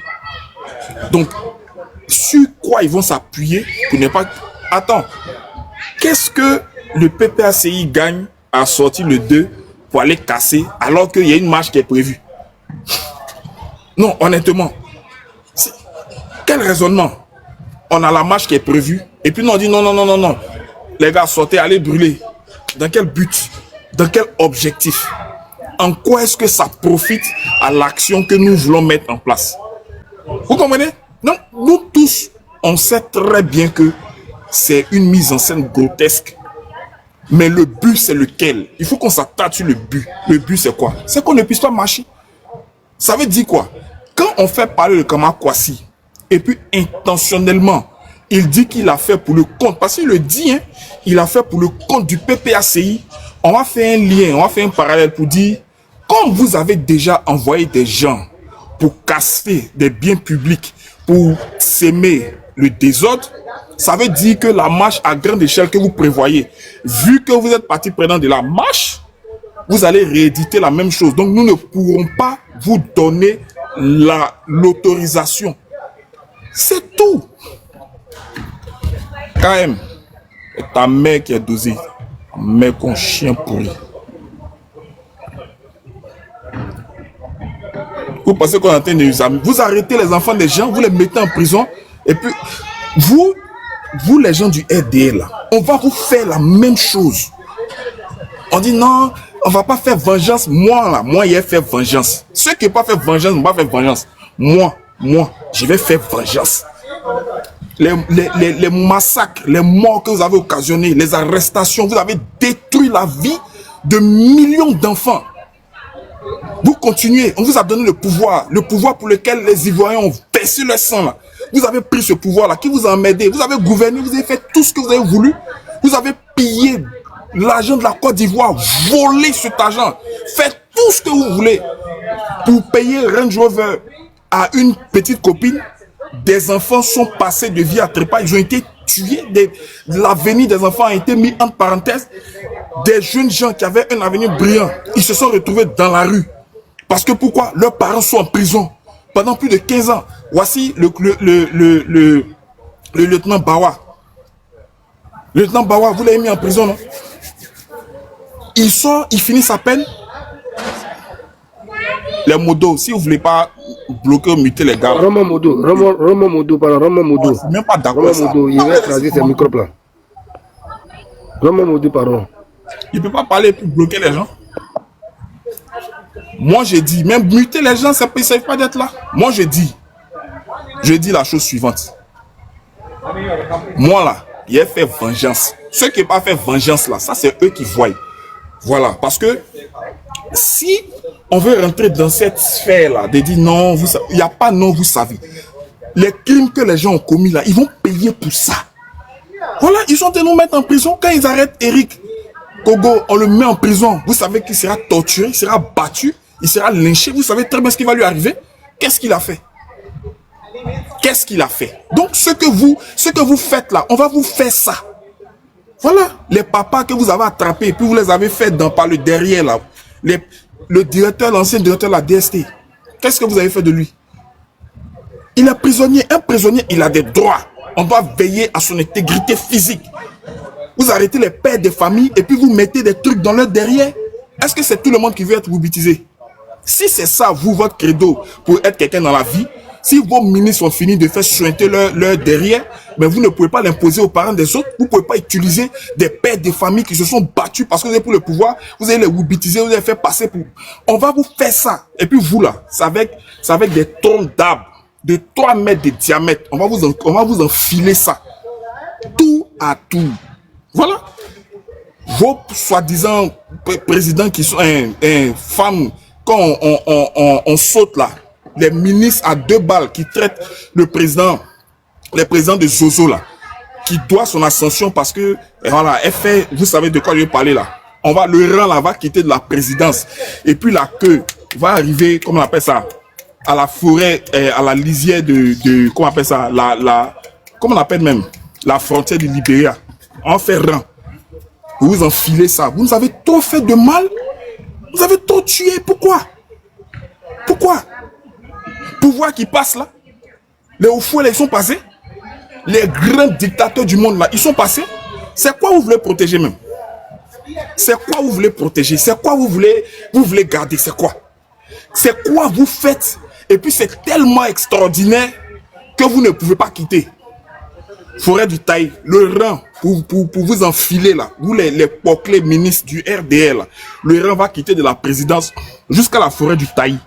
Donc, sur quoi ils vont s'appuyer pour ne pas... Attends, qu'est-ce que le PPACI gagne à sortir le 2 pour aller casser alors qu'il y a une marche qui est prévue? Non, honnêtement, quel raisonnement? On a la marche qui est prévue. Et puis nous on dit non. Les gars, sortez, allez brûler. Dans quel but? Dans quel objectif? En quoi est-ce que ça profite à l'action que nous voulons mettre en place? Vous comprenez? Non, nous tous, on sait très bien que c'est une mise en scène grotesque. Mais le but, c'est lequel? Il faut qu'on s'attarde sur le but. Le but, c'est quoi? C'est qu'on ne puisse pas marcher. Ça veut dire quoi? Quand on fait parler le camarade Kwasi, et puis intentionnellement, il dit qu'il a fait pour le compte, parce qu'il le dit, hein, il a fait pour le compte du PPACI. On va faire un lien, on va faire un parallèle pour dire, comme vous avez déjà envoyé des gens pour casser des biens publics, pour s'aimer le désordre, ça veut dire que la marche à grande échelle que vous prévoyez, vu que vous êtes partie prenante de la marche, vous allez rééditer la même chose. Donc nous ne pourrons pas vous donner l'autorisation. C'est tout. KM, ta mère qui est dosée, mère qu'on chien pourri. Vous pensez qu'on est en train de vous arrêtez les enfants des gens, vous les mettez en prison, et puis vous les gens du RDL, là, on va vous faire la même chose. On dit non, on va pas faire vengeance. Moi, il a fait vengeance. Ceux qui n'ont pas fait vengeance, on va faire vengeance. Moi, je vais faire vengeance. Les massacres, les morts que vous avez occasionnés, les arrestations, vous avez détruit la vie de millions d'enfants. Vous continuez, on vous a donné le pouvoir pour lequel les Ivoiriens ont versé le sang là. Vous avez pris ce pouvoir-là qui vous a emmerdé, vous avez gouverné, vous avez fait tout ce que vous avez voulu, vous avez pillé l'argent de la Côte d'Ivoire, volé cet argent, faites tout ce que vous voulez pour payer Range Rover à une petite copine. Des enfants sont passés de vie à trépas, ils ont été tués, l'avenir des enfants a été mis entre parenthèses. Des jeunes gens qui avaient un avenir brillant, ils se sont retrouvés dans la rue. Parce que pourquoi? Leurs parents sont en prison pendant plus de 15 ans. Voici le lieutenant Bawa. Le lieutenant Bawa, vous l'avez mis en prison, non? Il sort, il finit sa peine. Les modos, si vous ne voulez pas bloquer ou muter les gars. Romain Modo, pardon, Romain Modo. Je suis même pas d'accord Romain avec ça. Modo, il va écraser ses microbes là. Romain Modo, pardon. Il ne peut pas parler pour bloquer les gens. Moi, je dis, même muter les gens, ça ne servent pas d'être là. Moi, je dis la chose suivante. Moi, là, il a fait vengeance. Ceux qui n'ont pas fait vengeance, là, ça, c'est eux qui voient. Voilà, parce que si on veut rentrer dans cette sphère-là, de dire non, il n'y a pas non, vous savez. Les crimes que les gens ont commis, là, ils vont payer pour ça. Voilà, ils sont de nous mettre en prison. Quand ils arrêtent Eric Kogo, on le met en prison. Vous savez qu'il sera torturé, il sera battu, il sera lynché. Vous savez très bien ce qui va lui arriver. Qu'est-ce qu'il a fait? Qu'est-ce qu'il a fait? Donc, ce que vous faites là, on va vous faire ça. Voilà, les papas que vous avez attrapés, et puis vous les avez fait par le derrière là. Le directeur, l'ancien directeur de la DST. Qu'est-ce que vous avez fait de lui? Il est prisonnier. Un prisonnier, il a des droits. On doit veiller à son intégrité physique. Vous arrêtez les pères de famille et puis vous mettez des trucs dans leur derrière. Est-ce que c'est tout le monde qui veut être boubitisé? Si c'est ça, vous, votre credo, pour être quelqu'un dans la vie, si vos ministres ont fini de faire suinter leur derrière, mais vous ne pouvez pas l'imposer aux parents des autres. Vous ne pouvez pas utiliser des pères de famille qui se sont battus parce que vous avez pour le pouvoir. Vous allez les boubitiser, vous allez faire passer pour... On va vous faire ça. Et puis vous là, c'est avec des troncs d'arbres de 3 mètres de diamètre. On va vous enfiler ça. Tout à tout. Voilà. Vos soi-disant présidents qui sont femmes, quand on saute là, les ministres à 2 balles qui traitent les présidents de Zozo là, qui doit son ascension parce que, voilà, elle fait, vous savez de quoi je vais parler là. Le rang là va quitter de la présidence. Et puis la queue va arriver, comment on appelle ça, à la forêt, à la lisière de comment on appelle ça, comment on appelle même, la frontière du Libéria. On fait rang. Vous enfilez ça. Vous nous avez trop fait de mal. Vous avez trop tué. Pourquoi? Pourquoi? Pouvoir qui passe là. Les hauts-fouets là, ils sont passés. Les grands dictateurs du monde là, ils sont passés. C'est quoi vous voulez protéger même? C'est quoi vous voulez protéger? C'est quoi vous voulez garder? C'est quoi? C'est quoi vous faites? Et puis c'est tellement extraordinaire que vous ne pouvez pas quitter. Forêt du Taï, le rang pour vous enfiler là, vous les poclés ministres du RDL, là, le rang va quitter de la présidence jusqu'à la forêt du Taï.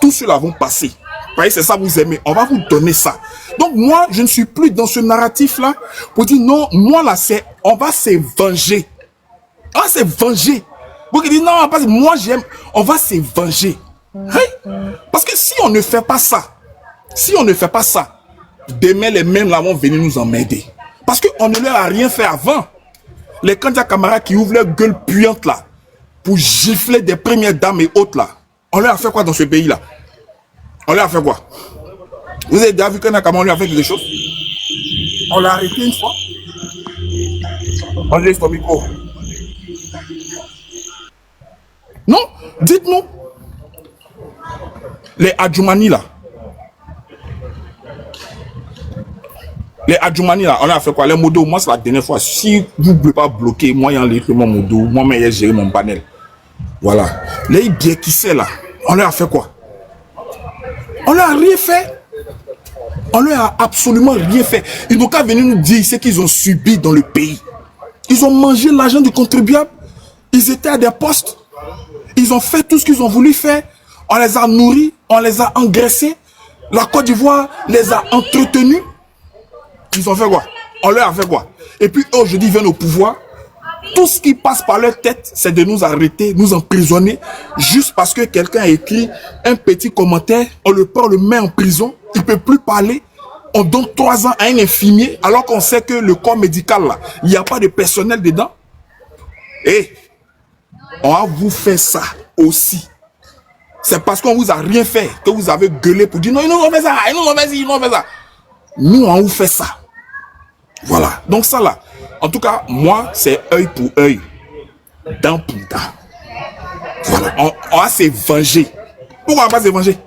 Tous ceux-là vont passer. Vous voyez, c'est ça vous aimez. On va vous donner ça. Donc moi, je ne suis plus dans ce narratif-là pour dire non, moi là, on va se venger. On va se venger. Vous qui dites non, parce que moi j'aime, on va se venger. Hein? Parce que si on ne fait pas ça, demain les mêmes là vont venir nous emmerder. Parce qu'on ne leur a rien fait avant. Les candidats camarades qui ouvrent leur gueule puante là, pour gifler des premières dames et autres là, on leur a fait quoi dans ce pays là? On leur a fait quoi? Vous avez déjà vu qu'un Akama, on lui a fait des choses? On l'a arrêté une fois. On laisse ton micro. Non, dites-nous. Les Adjoumani là. Les Adjoumani là, on leur a fait quoi? Les modos, moi c'est la dernière fois. Si vous ne pouvez pas bloquer, moi il y a un litre mon modo, moi-même j'ai géré mon panel. Voilà. Les bien qui c'est là, on leur a fait quoi? On leur a rien fait. On leur a absolument rien fait. Ils n'ont qu'à venir nous dire ce qu'ils ont subi dans le pays. Ils ont mangé l'argent du contribuable. Ils étaient à des postes. Ils ont fait tout ce qu'ils ont voulu faire. On les a nourris, on les a engraissés. La Côte d'Ivoire les a entretenus. Ils ont fait quoi? On leur a fait quoi? Et puis aujourd'hui, ils viennent au pouvoir. Tout ce qui passe par leur tête, c'est de nous arrêter, nous emprisonner, juste parce que quelqu'un a écrit un petit commentaire, on le prend, on le met en prison, il ne peut plus parler, on donne 3 ans à un infirmier, alors qu'on sait que le corps médical, là, il n'y a pas de personnel dedans. Et on va vous faire ça aussi. C'est parce qu'on vous a rien fait que vous avez gueulé pour dire non, ils nous ont fait ça, ils nous ont fait ça, ils nous ont fait ça. Nous, on vous fait ça. Voilà. Donc ça là, en tout cas, moi, c'est œil pour œil, dent pour dent. Voilà. On va se venger. Pourquoi on va pas se venger?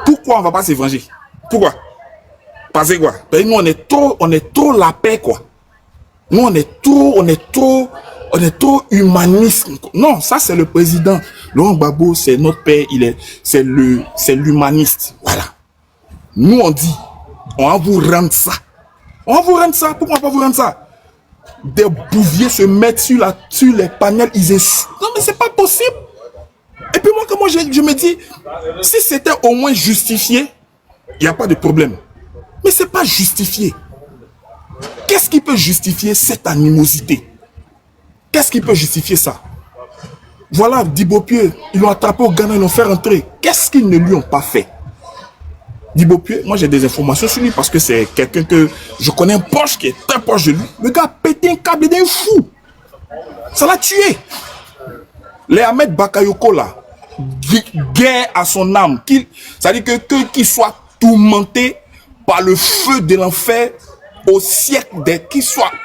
Pourquoi on va pas se venger? Pourquoi? Parce que quoi? Parce que nous, on est trop la paix, quoi. Nous, on est trop humaniste. Non, ça, c'est le président. Laurent Gbagbo, c'est notre père, c'est l'humaniste. Voilà. Nous, on dit, on va vous rendre ça. On va vous rendre ça. Pourquoi on va pas vous rendre ça? Des bouviers se mettent sur les panels. Non, mais c'est pas possible. Et puis moi, je me dis, si c'était au moins justifié, il n'y a pas de problème. Mais c'est pas justifié. Qu'est-ce qui peut justifier cette animosité? Qu'est-ce qui peut justifier ça? Voilà, Dibopieux, ils l'ont attrapé au Ghana, ils l'ont fait rentrer. Qu'est-ce qu'ils ne lui ont pas fait? Dibopieux, moi j'ai des informations sur lui parce que c'est quelqu'un que je connais, un proche qui est très proche de lui. Le gars a pété un câble d'un fou. Ça l'a tué. Les Ahmed Bakayoko là, guerre à son âme. Ça dit qu'il soit tourmenté par le feu de l'enfer au siècle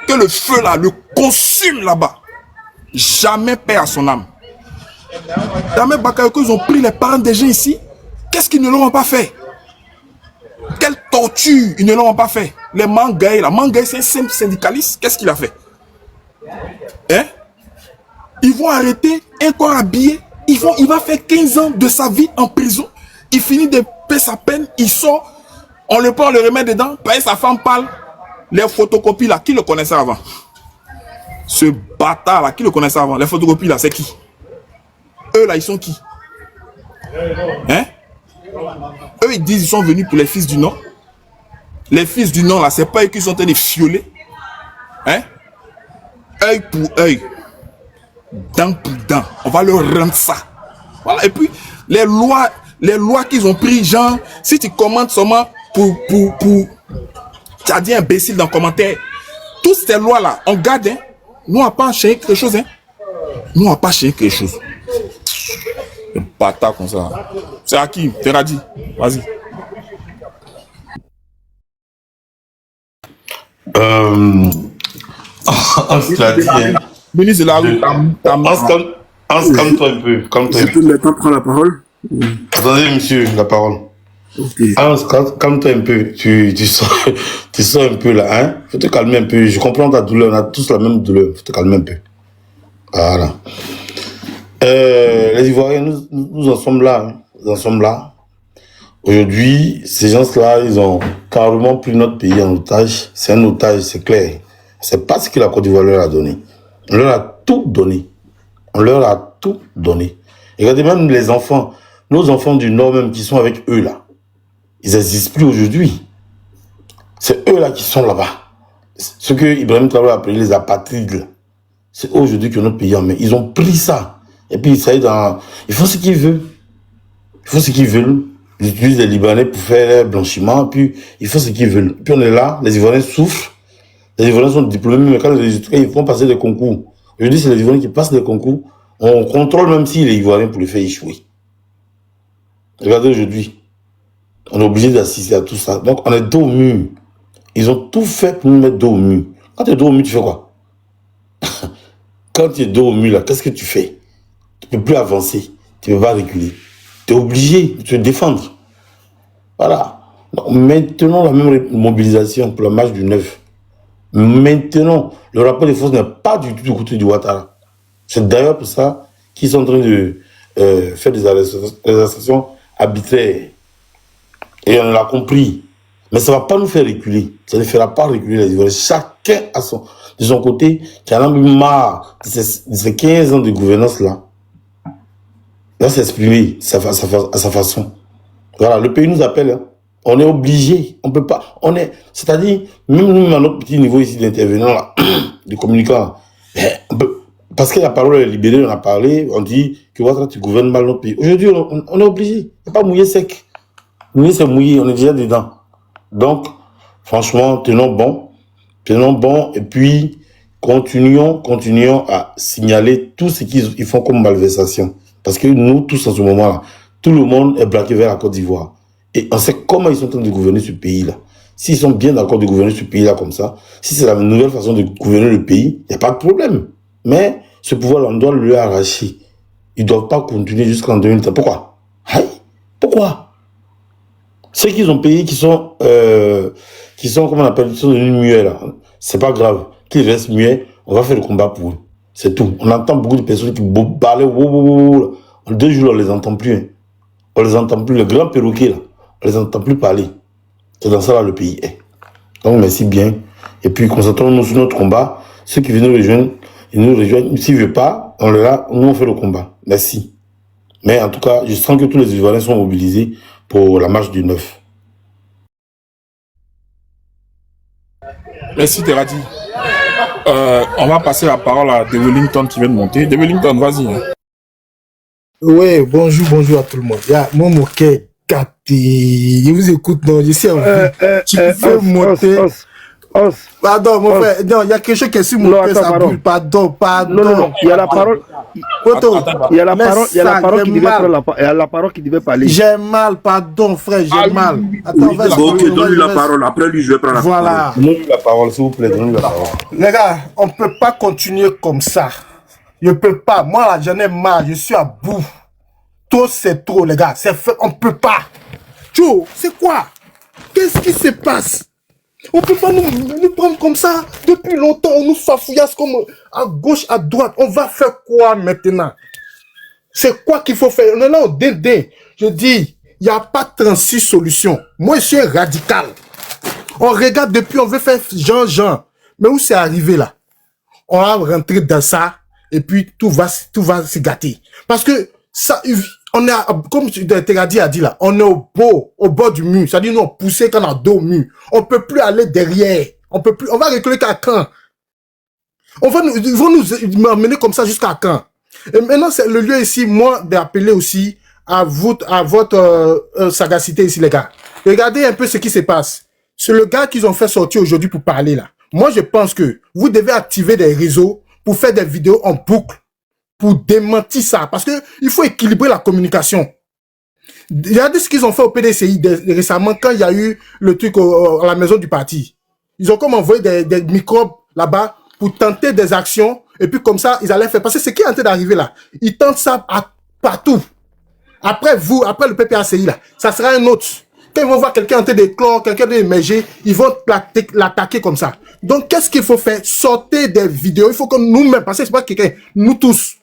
que le feu là le consume là-bas. Jamais paix à son âme. Ahmed Bakayoko, ils ont pris les parents des gens ici. Qu'est-ce qu'ils ne leur ont pas fait? Quelle torture ils ne leur ont pas fait? Les Mangaï là, Mangaï c'est un simple syndicaliste. Qu'est-ce qu'il a fait? Hein? Ils vont arrêter un corps habillé. Il va faire 15 ans de sa vie en prison. Il finit de payer sa peine. Il sort. On le prend, on le remet dedans. Paye sa femme parle. Les photocopies là, qui le connaissait avant? Ce bâtard là, qui le connaissait avant? Les photocopies là, c'est qui? Eux là, ils sont qui? Hein? Eux, ils disent qu'ils sont venus pour les fils du Nord. Les fils du Nord là, c'est pas eux qui sont en train de fioler. Hein? Œil pour œil. Dent pour dent. On va leur rendre ça. Voilà. Et puis, les lois qu'ils ont pris, genre, si tu commentes seulement pour tu as dit imbécile dans le commentaire. Toutes ces lois-là, on garde, hein. Nous, on n'a pas changé quelque chose, hein. Nous, on n'a pas changé quelque chose. Le bâtard comme ça. C'est à qui? Teradi. Vas-y. On se l'a dit, hein. Ministre de la rue, calme-toi un peu. Calme-toi un peu. Je peux maintenant prendre la parole. Attendez, monsieur, la parole. Okay. Calme-toi un peu. Tu sors un peu là, hein. Faut te calmer un peu. Je comprends ta douleur. On a tous la même douleur. Faut te calmer un peu. Voilà. Les Ivoiriens, nous en sommes là. Hein. Nous en sommes là. Aujourd'hui, ces gens-là, ils ont carrément pris notre pays en otage. C'est un otage, c'est clair. C'est pas ce que la Côte d'Ivoire leur a donné. On leur a tout donné. On leur a tout donné. Et regardez même les enfants, nos enfants du Nord même qui sont avec eux là. Ils n'existent plus aujourd'hui. C'est eux là qui sont là-bas. Ce que Ibrahim Traoré a appelé les apatrides. C'est aujourd'hui que notre pays en met. Ils ont pris ça. Et puis ça y est ils font ce qu'ils veulent. Ils font ce qu'ils veulent. Ils utilisent les Libanais pour faire blanchiment. Puis ils font ce qu'ils veulent. Puis on est là, les Ivoiriens souffrent. Les Ivoiriens sont diplômés, mais quand ils font passer des concours. Aujourd'hui, c'est les Ivoiriens qui passent des concours. On contrôle même si les Ivoiriens pour les faire échouer. Regardez aujourd'hui. On est obligé d'assister à tout ça. Donc, on est dos au mur. Ils ont tout fait pour nous mettre dos au mur. Quand tu es dos au mur, tu fais quoi? Quand tu es dos au mur, là, qu'est-ce que tu fais? Tu ne peux plus avancer. Tu ne peux pas reculer. Tu es obligé de te défendre. Voilà. Donc, maintenant, la même mobilisation pour la marche du 9. Maintenant, le rapport des forces n'est pas du tout du côté du Ouattara. C'est d'ailleurs pour ça qu'ils sont en train de faire des arrestations arbitraires. Et on l'a compris. Mais ça ne va pas nous faire reculer. Ça ne fera pas reculer les Ivoiriens. Chacun de son côté, qui en a marre de ces 15 ans de gouvernance-là, va s'exprimer à sa façon. Voilà, le pays nous appelle. Hein. On est obligé. On peut pas. C'est-à-dire, même nous, à notre petit niveau ici d'intervenants, là, de communicants, parce que la parole est libérée, on a parlé, on dit que voilà, tu gouvernes mal notre pays. Aujourd'hui, on est obligé. Il ne faut pas mouiller sec. Mouiller, c'est mouiller. On est déjà dedans. Donc, franchement, tenons bon, et puis continuons à signaler tout ce qu'ils font comme malversation. Parce que nous, tous en ce moment-là, tout le monde est braqué vers la Côte d'Ivoire. Et on sait comment ils sont en train de gouverner ce pays-là. S'ils sont bien d'accord de gouverner ce pays-là comme ça, si c'est la nouvelle façon de gouverner le pays, il n'y a pas de problème. Mais ce pouvoir-là, on doit le arracher. Ils ne doivent pas continuer jusqu'en 2030. Pourquoi? Pourquoi? Ceux qu'ils ont payés, qui sont, comment on appelle, qui sont devenus muets là, c'est pas grave. qu'ils restent muets, on va faire le combat pour eux. C'est tout. On entend beaucoup de personnes qui parlent. En 2 jours, on ne les entend plus. Hein. On les entend plus. Le grand perroquet, là, on ne les entend plus parler. C'est dans ça là le pays est. Donc merci bien. Et puis concentrons-nous sur notre combat. Ceux qui viennent nous rejoindre, ils nous rejoignent. S'ils ne veulent pas, nous on fait le combat. Merci. Mais en tout cas, je sens que tous les Ivoiriens sont mobilisés pour la marche du 9. Merci Teradi. On va passer la parole à De Wellington qui vient de monter. De Wellington, vas-y. Hein. Oui, bonjour à tout le monde. Moi, mon cœur capté. Je vous écoute, non, je sais en vous. Tu peux monter. Pardon, mon frère. Non, il y a quelque chose qui est sur mon cœur, ça brûle. Pardon. Non. Il y a la parole. Il y a la parole qui devait parler. J'ai mal, pardon, frère, j'ai mal. Attends, donne-lui la parole. Après lui, je vais prendre la parole. Voilà. Donnez-lui la parole, s'il vous plaît, donnez-lui la parole. Les gars, on ne peut pas continuer comme ça. Je ne peux pas. Moi, là, j'en ai marre. Je suis à bout. Trop, c'est trop, les gars. On ne peut pas. Joe, c'est quoi? Qu'est-ce qui se passe? On ne peut pas nous prendre comme ça. Depuis longtemps, on nous fafouillasse comme à gauche, à droite. On va faire quoi maintenant? C'est quoi qu'il faut faire? On est là au dédé. Je dis, il n'y a pas 36 solutions. Moi, je suis radical. On regarde depuis, on veut faire Jean. Mais où c'est arrivé là? On va rentrer dans ça et puis tout va se gâter. Parce que ça, on est, comme Teradi a dit là, on est au bord du mur. C'est-à-dire, nous, on poussait quand on a dos au mur. On peut plus aller derrière. On va reculer qu'à quand? Ils vont nous emmener comme ça jusqu'à quand? Et maintenant, c'est le lieu ici, moi, d'appeler aussi à votre sagacité ici, les gars. Regardez un peu ce qui se passe. C'est le gars qu'ils ont fait sortir aujourd'hui pour parler là. Moi, je pense que vous devez activer des réseaux pour faire des vidéos en boucle, pour démentir ça. Parce que il faut équilibrer la communication. Regardez ce qu'ils ont fait au PDCI récemment quand il y a eu le truc à la maison du parti. Ils ont comme envoyé des microbes là-bas pour tenter des actions. Et puis comme ça, ils allaient faire. Parce que ce qui est en train d'arriver là, ils tentent ça partout. Après le PPACI là, ça sera un autre. Quand ils vont voir quelqu'un en train d'éclore, quelqu'un d'émerger, ils vont l'attaquer comme ça. Donc, qu'est-ce qu'il faut faire? Sortez des vidéos. Il faut que nous-mêmes, parce que c'est pas quelqu'un, nous tous.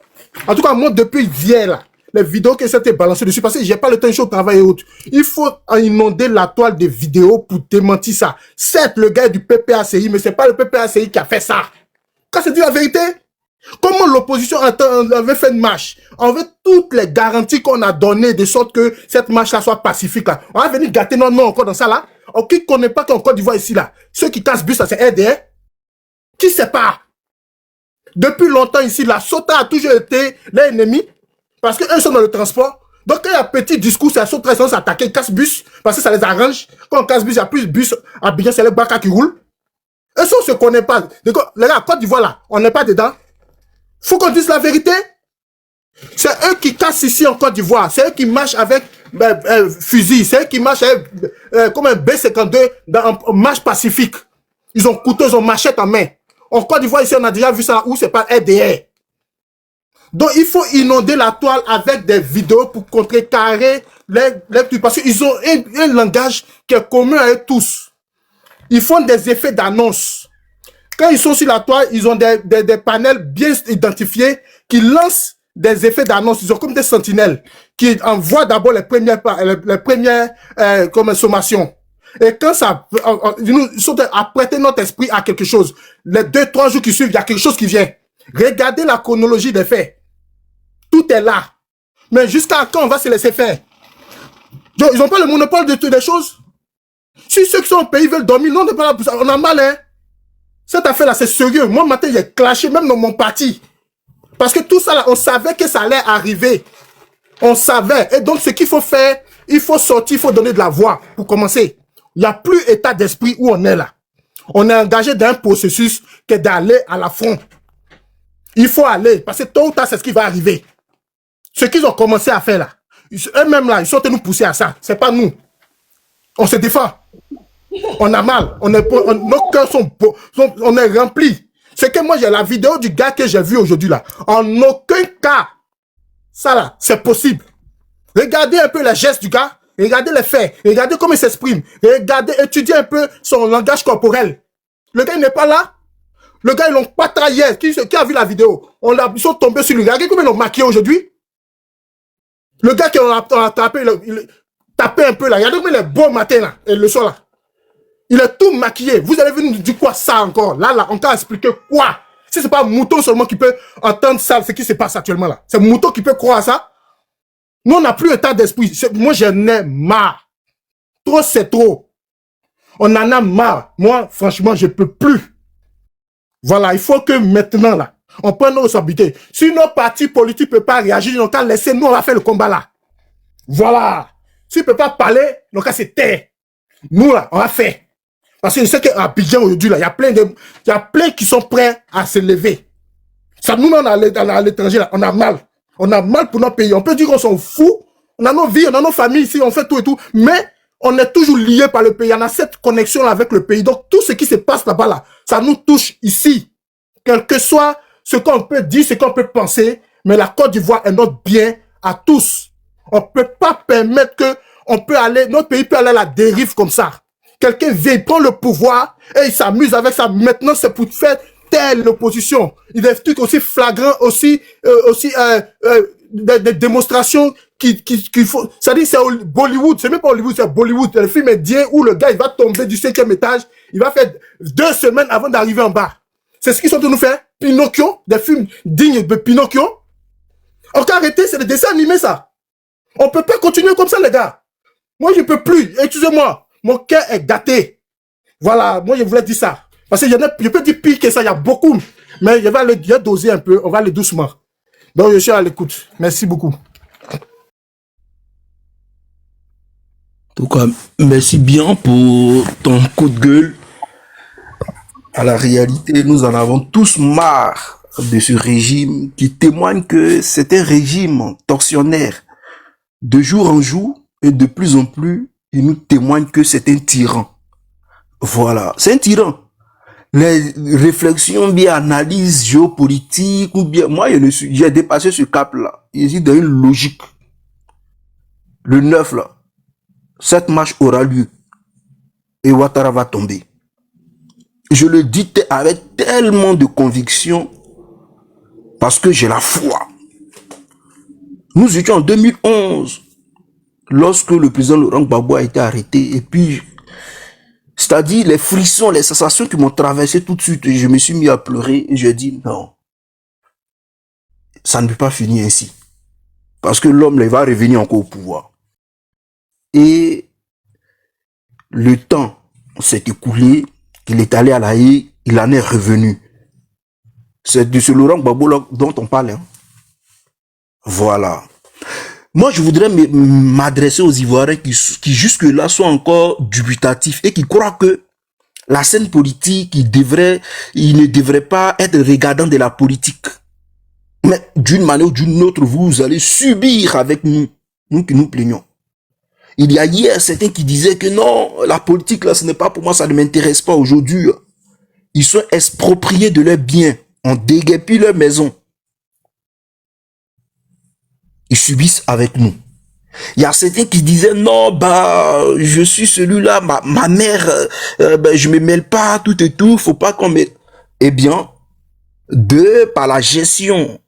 En tout cas, moi, depuis hier, là, les vidéos qui s'étaient balancées dessus, parce que j'ai pas le temps de au travail et autres. Il faut inonder la toile de vidéos pour démentir ça. Certes, le gars est du PPACI, mais c'est pas le PPACI qui a fait ça. Quand c'est dit la vérité, comment l'opposition avait fait une marche? On veut toutes les garanties qu'on a données de sorte que cette marche-là soit pacifique, là. On va venir gâter notre nom encore dans ça, là. Qui ne connaît pas qu'en Côte d'Ivoire ici, là? Ceux qui cassent bus, ça c'est RDR. Qui sait pas? Depuis longtemps ici, la SOTA a toujours été l'ennemi. Parce qu'eux sont dans le transport. Donc, quand il y a un petit discours, c'est la SOTA qui s'attaquer, casse bus, parce que ça les arrange. Quand on casse bus, il y a plus de bus à Abidjan, c'est les Baka qui roulent. Eux, on se connaît pas. Donc, les gars, Côte d'Ivoire, là, on n'est pas dedans. Faut qu'on dise la vérité. C'est eux qui cassent ici en Côte d'Ivoire. C'est eux qui marchent avec fusil. C'est eux qui marchent avec comme un B-52 dans une marche pacifique. Ils ont couteau, ils ont machette en main. En Côte d'Ivoire, ici, on a déjà vu ça où c'est pas RDR. Donc, il faut inonder la toile avec des vidéos pour contrecarrer les trucs. Parce qu'ils ont un langage qui est commun à eux tous. Ils font des effets d'annonce. Quand ils sont sur la toile, ils ont des panels bien identifiés qui lancent des effets d'annonce. Ils ont comme des sentinelles qui envoient d'abord les premières sommations. Et quand ça, ils sont à prêter notre esprit à quelque chose. Les 2-3 jours qui suivent, il y a quelque chose qui vient. Regardez la chronologie des faits. Tout est là. Mais jusqu'à quand on va se laisser faire? Ils n'ont pas le monopole de toutes les choses. Si ceux qui sont au pays veulent dormir, non, on a mal, hein. Cette affaire-là, c'est sérieux. Moi, matin, j'ai clashé même dans mon parti. Parce que tout ça, là, on savait que ça allait arriver. On savait. Et donc, ce qu'il faut faire, il faut sortir, il faut donner de la voix pour commencer. Il n'y a plus état d'esprit où on est là. On est engagé dans un processus que d'aller à la front. Il faut aller, parce que tôt ou tard, c'est ce qui va arriver. Ce qu'ils ont commencé à faire là, eux-mêmes là, ils sont nous pousser à ça. C'est pas nous. On se défend. On a mal. Nos cœurs sont beaux. On est remplis. C'est que moi, j'ai la vidéo du gars que j'ai vu aujourd'hui là. En aucun cas, ça là, c'est possible. Regardez un peu les gestes du gars. Regardez les faits. Regardez comment il s'exprime. Regardez, étudiez un peu son langage corporel. Le gars, il n'est pas là. Le gars, ils l'ont pas trahi hier. Qui a vu la vidéo? Ils sont tombés sur lui. Regardez comment ils l'ont maquillé aujourd'hui. Le gars qui a tapé, il tapé un peu là. Regardez comment il est beau matin là. Et le soir là. Il est tout maquillé. Vous allez venir nous dire quoi ça encore? Là, on t'a expliqué quoi? Si c'est pas Mouton seulement qui peut entendre ça, ce qui se passe actuellement là. C'est Mouton qui peut croire à ça. Nous, on n'a plus état d'esprit. Moi, j'en ai marre. Trop, c'est trop. On en a marre. Moi, franchement, je peux plus. Voilà, il faut que maintenant, là, on prenne nos responsabilités. Si nos partis politiques ne peuvent pas réagir, ils n'ont qu'à laisser, nous, on va faire le combat là. Voilà. S'ils ne peuvent pas parler, ils n'ont qu'à se taire. Nous, là, on va faire. Parce que je sais qu'à Abidjan, aujourd'hui, là, il y a plein qui sont prêts à se lever. Ça, nous, on à l'étranger, là, on a mal. On a mal pour notre pays. On peut dire qu'on s'en fout. On a nos vies, on a nos familles ici, on fait tout et tout. Mais on est toujours liés par le pays. On a cette connexion avec le pays. Donc, tout ce qui se passe là-bas, là, ça nous touche ici. Quel que soit ce qu'on peut dire, ce qu'on peut penser, mais la Côte d'Ivoire est notre bien à tous. On ne peut pas permettre que notre pays peut aller à la dérive comme ça. Quelqu'un vient, il prend le pouvoir et il s'amuse avec ça. Maintenant, c'est pour faire telle l'opposition. Il y a des trucs aussi flagrants, des démonstrations qu'il faut. C'est-à-dire, c'est Bollywood. C'est même pas Hollywood, c'est Bollywood. Le film indien où le gars, il va tomber du 5e étage. Il va faire 2 semaines avant d'arriver en bas. C'est ce qu'ils sont en train de nous faire. Pinocchio, des films dignes de Pinocchio. On peut arrêter, c'est des dessins animés, ça. On peut pas continuer comme ça, les gars. Moi, je peux plus. Excusez-moi. Mon cœur est gâté. Voilà, moi, je voulais dire ça. Parce que je peux dire pire que ça, il y a beaucoup. Mais je vais aller doser un peu, on va aller doucement. Donc, je suis à l'écoute. Merci beaucoup. En tout cas, merci bien pour ton coup de gueule. À la réalité, nous en avons tous marre de ce régime qui témoigne que c'est un régime tortionnaire. De jour en jour, et de plus en plus, il nous témoigne que c'est un tyran. Voilà, c'est un tyran. Les réflexions, bien analyse géopolitique, ou bien, moi, j'ai dépassé ce cap-là. Il est dans une logique. Le 9, là, cette marche aura lieu. Et Ouattara va tomber. Je le dis avec tellement de conviction, parce que j'ai la foi. Nous étions en 2011, lorsque le président Laurent Gbagbo a été arrêté, et puis, c'est-à-dire les frissons, les sensations qui m'ont traversé tout de suite, et je me suis mis à pleurer, et je dis non, ça ne peut pas finir ainsi, parce que l'homme va revenir encore au pouvoir. Et le temps s'est écoulé, il est allé à La Haye, il en est revenu. C'est de ce Laurent Gbagbo dont on parle. Hein. Voilà. Moi, je voudrais m'adresser aux Ivoiriens qui jusque-là sont encore dubitatifs et qui croient que la scène politique, il ne devrait pas être regardant de la politique. Mais d'une manière ou d'une autre, vous allez subir avec nous qui nous plaignons. Il y a hier certains qui disaient que non, la politique là, ce n'est pas pour moi, ça ne m'intéresse pas aujourd'hui. Ils sont expropriés de leurs biens, on déguerpit leur maison. Ils subissent avec nous. Il y a certains qui disaient non, je suis celui-là, ma mère, je me mêle pas, tout et tout, faut pas qu'on mette. Eh bien, par la gestion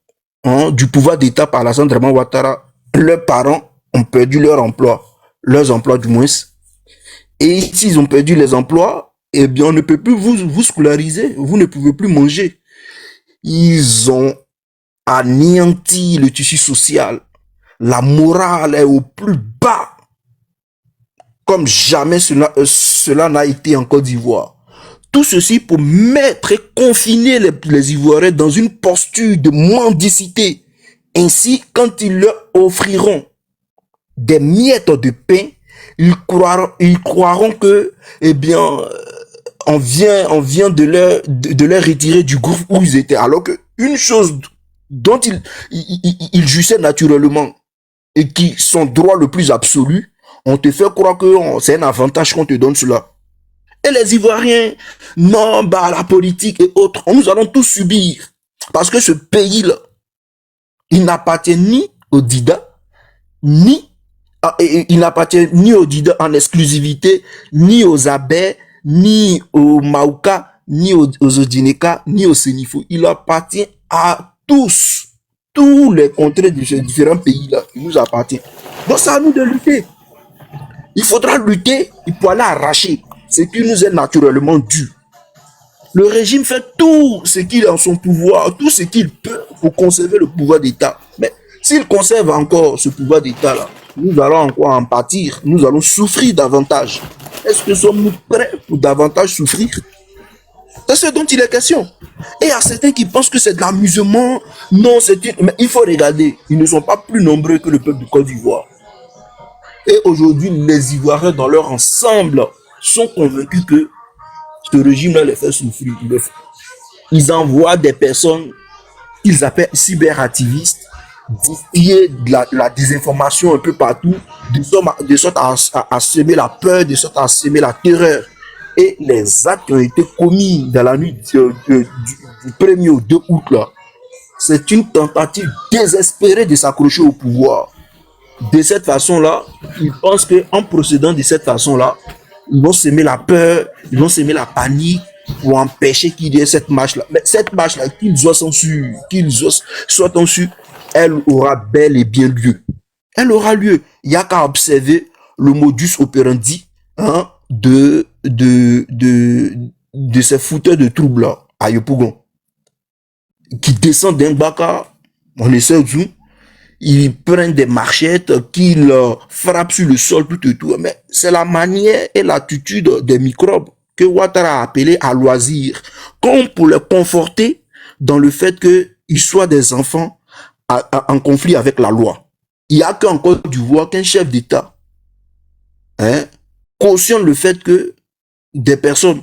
du pouvoir d'État par la Draman Ouattara, leurs parents ont perdu leur emploi. Leurs emplois du moins. Et s'ils ont perdu les emplois, eh bien, on ne peut plus vous scolariser. Vous ne pouvez plus manger. Ils ont anéanti le tissu social. La morale est au plus bas. Comme jamais cela n'a été en Côte d'Ivoire. Tout ceci pour mettre et confiner les Ivoiriens dans une posture de mendicité. Ainsi, quand ils leur offriront des miettes de pain, ils croiront que, eh bien, on vient de leur retirer du groupe où ils étaient. Alors que une chose dont ils jugeaient naturellement et qui sont droit le plus absolu, on te fait croire que c'est un avantage qu'on te donne cela. Et les Ivoiriens, non, la politique et autres, nous allons tous subir. Parce que ce pays-là, il n'appartient ni au Dida, il n'appartient ni au Dida en exclusivité, ni aux Abé, ni aux Maouka, ni aux Odineka, ni aux Sénifo. Il appartient à tous. Tous les contrées de ces différents pays-là, il nous appartient. Donc, c'est à nous de lutter. Il faudra lutter pour aller arracher ce qui nous est naturellement dû. Le régime fait tout ce qu'il a en son pouvoir, tout ce qu'il peut pour conserver le pouvoir d'État. Mais s'il conserve encore ce pouvoir d'État-là, nous allons encore en pâtir, nous allons souffrir davantage. Est-ce que sommes-nous prêts pour davantage souffrir? C'est ce dont il est question. Et il y a certains qui pensent que c'est de l'amusement. Non, mais il faut regarder. Ils ne sont pas plus nombreux que le peuple du Côte d'Ivoire. Et aujourd'hui, les Ivoiriens dans leur ensemble sont convaincus que ce régime-là les fait souffrir. Ils envoient des personnes qu'ils appellent cyberactivistes, diffuser de la désinformation un peu partout, de sorte à semer la peur, de sorte à semer la terreur. Et les actes qui ont été commis dans la nuit du 1er au 2 août, là, c'est une tentative désespérée de s'accrocher au pouvoir. De cette façon-là, ils pensent qu'en procédant de cette façon-là, ils vont semer la peur, ils vont semer la panique pour empêcher qu'il y ait cette marche-là. Mais cette marche-là, qu'ils soient sûrs, elle aura bel et bien lieu. Elle aura lieu. Il n'y a qu'à observer le modus operandi de ces fouteurs de troubles-là, à Yopougon, qui descendent d'un baka, on essaie où ils prennent des marchettes, qu'ils frappent sur le sol, tout et tout. Mais c'est la manière et l'attitude des microbes que Ouattara a appelé à loisir, comme pour les conforter dans le fait qu'ils soient des enfants en conflit avec la loi. Il n'y a qu'en Côte d'Ivoire qu'un chef d'État cautionne le fait que des personnes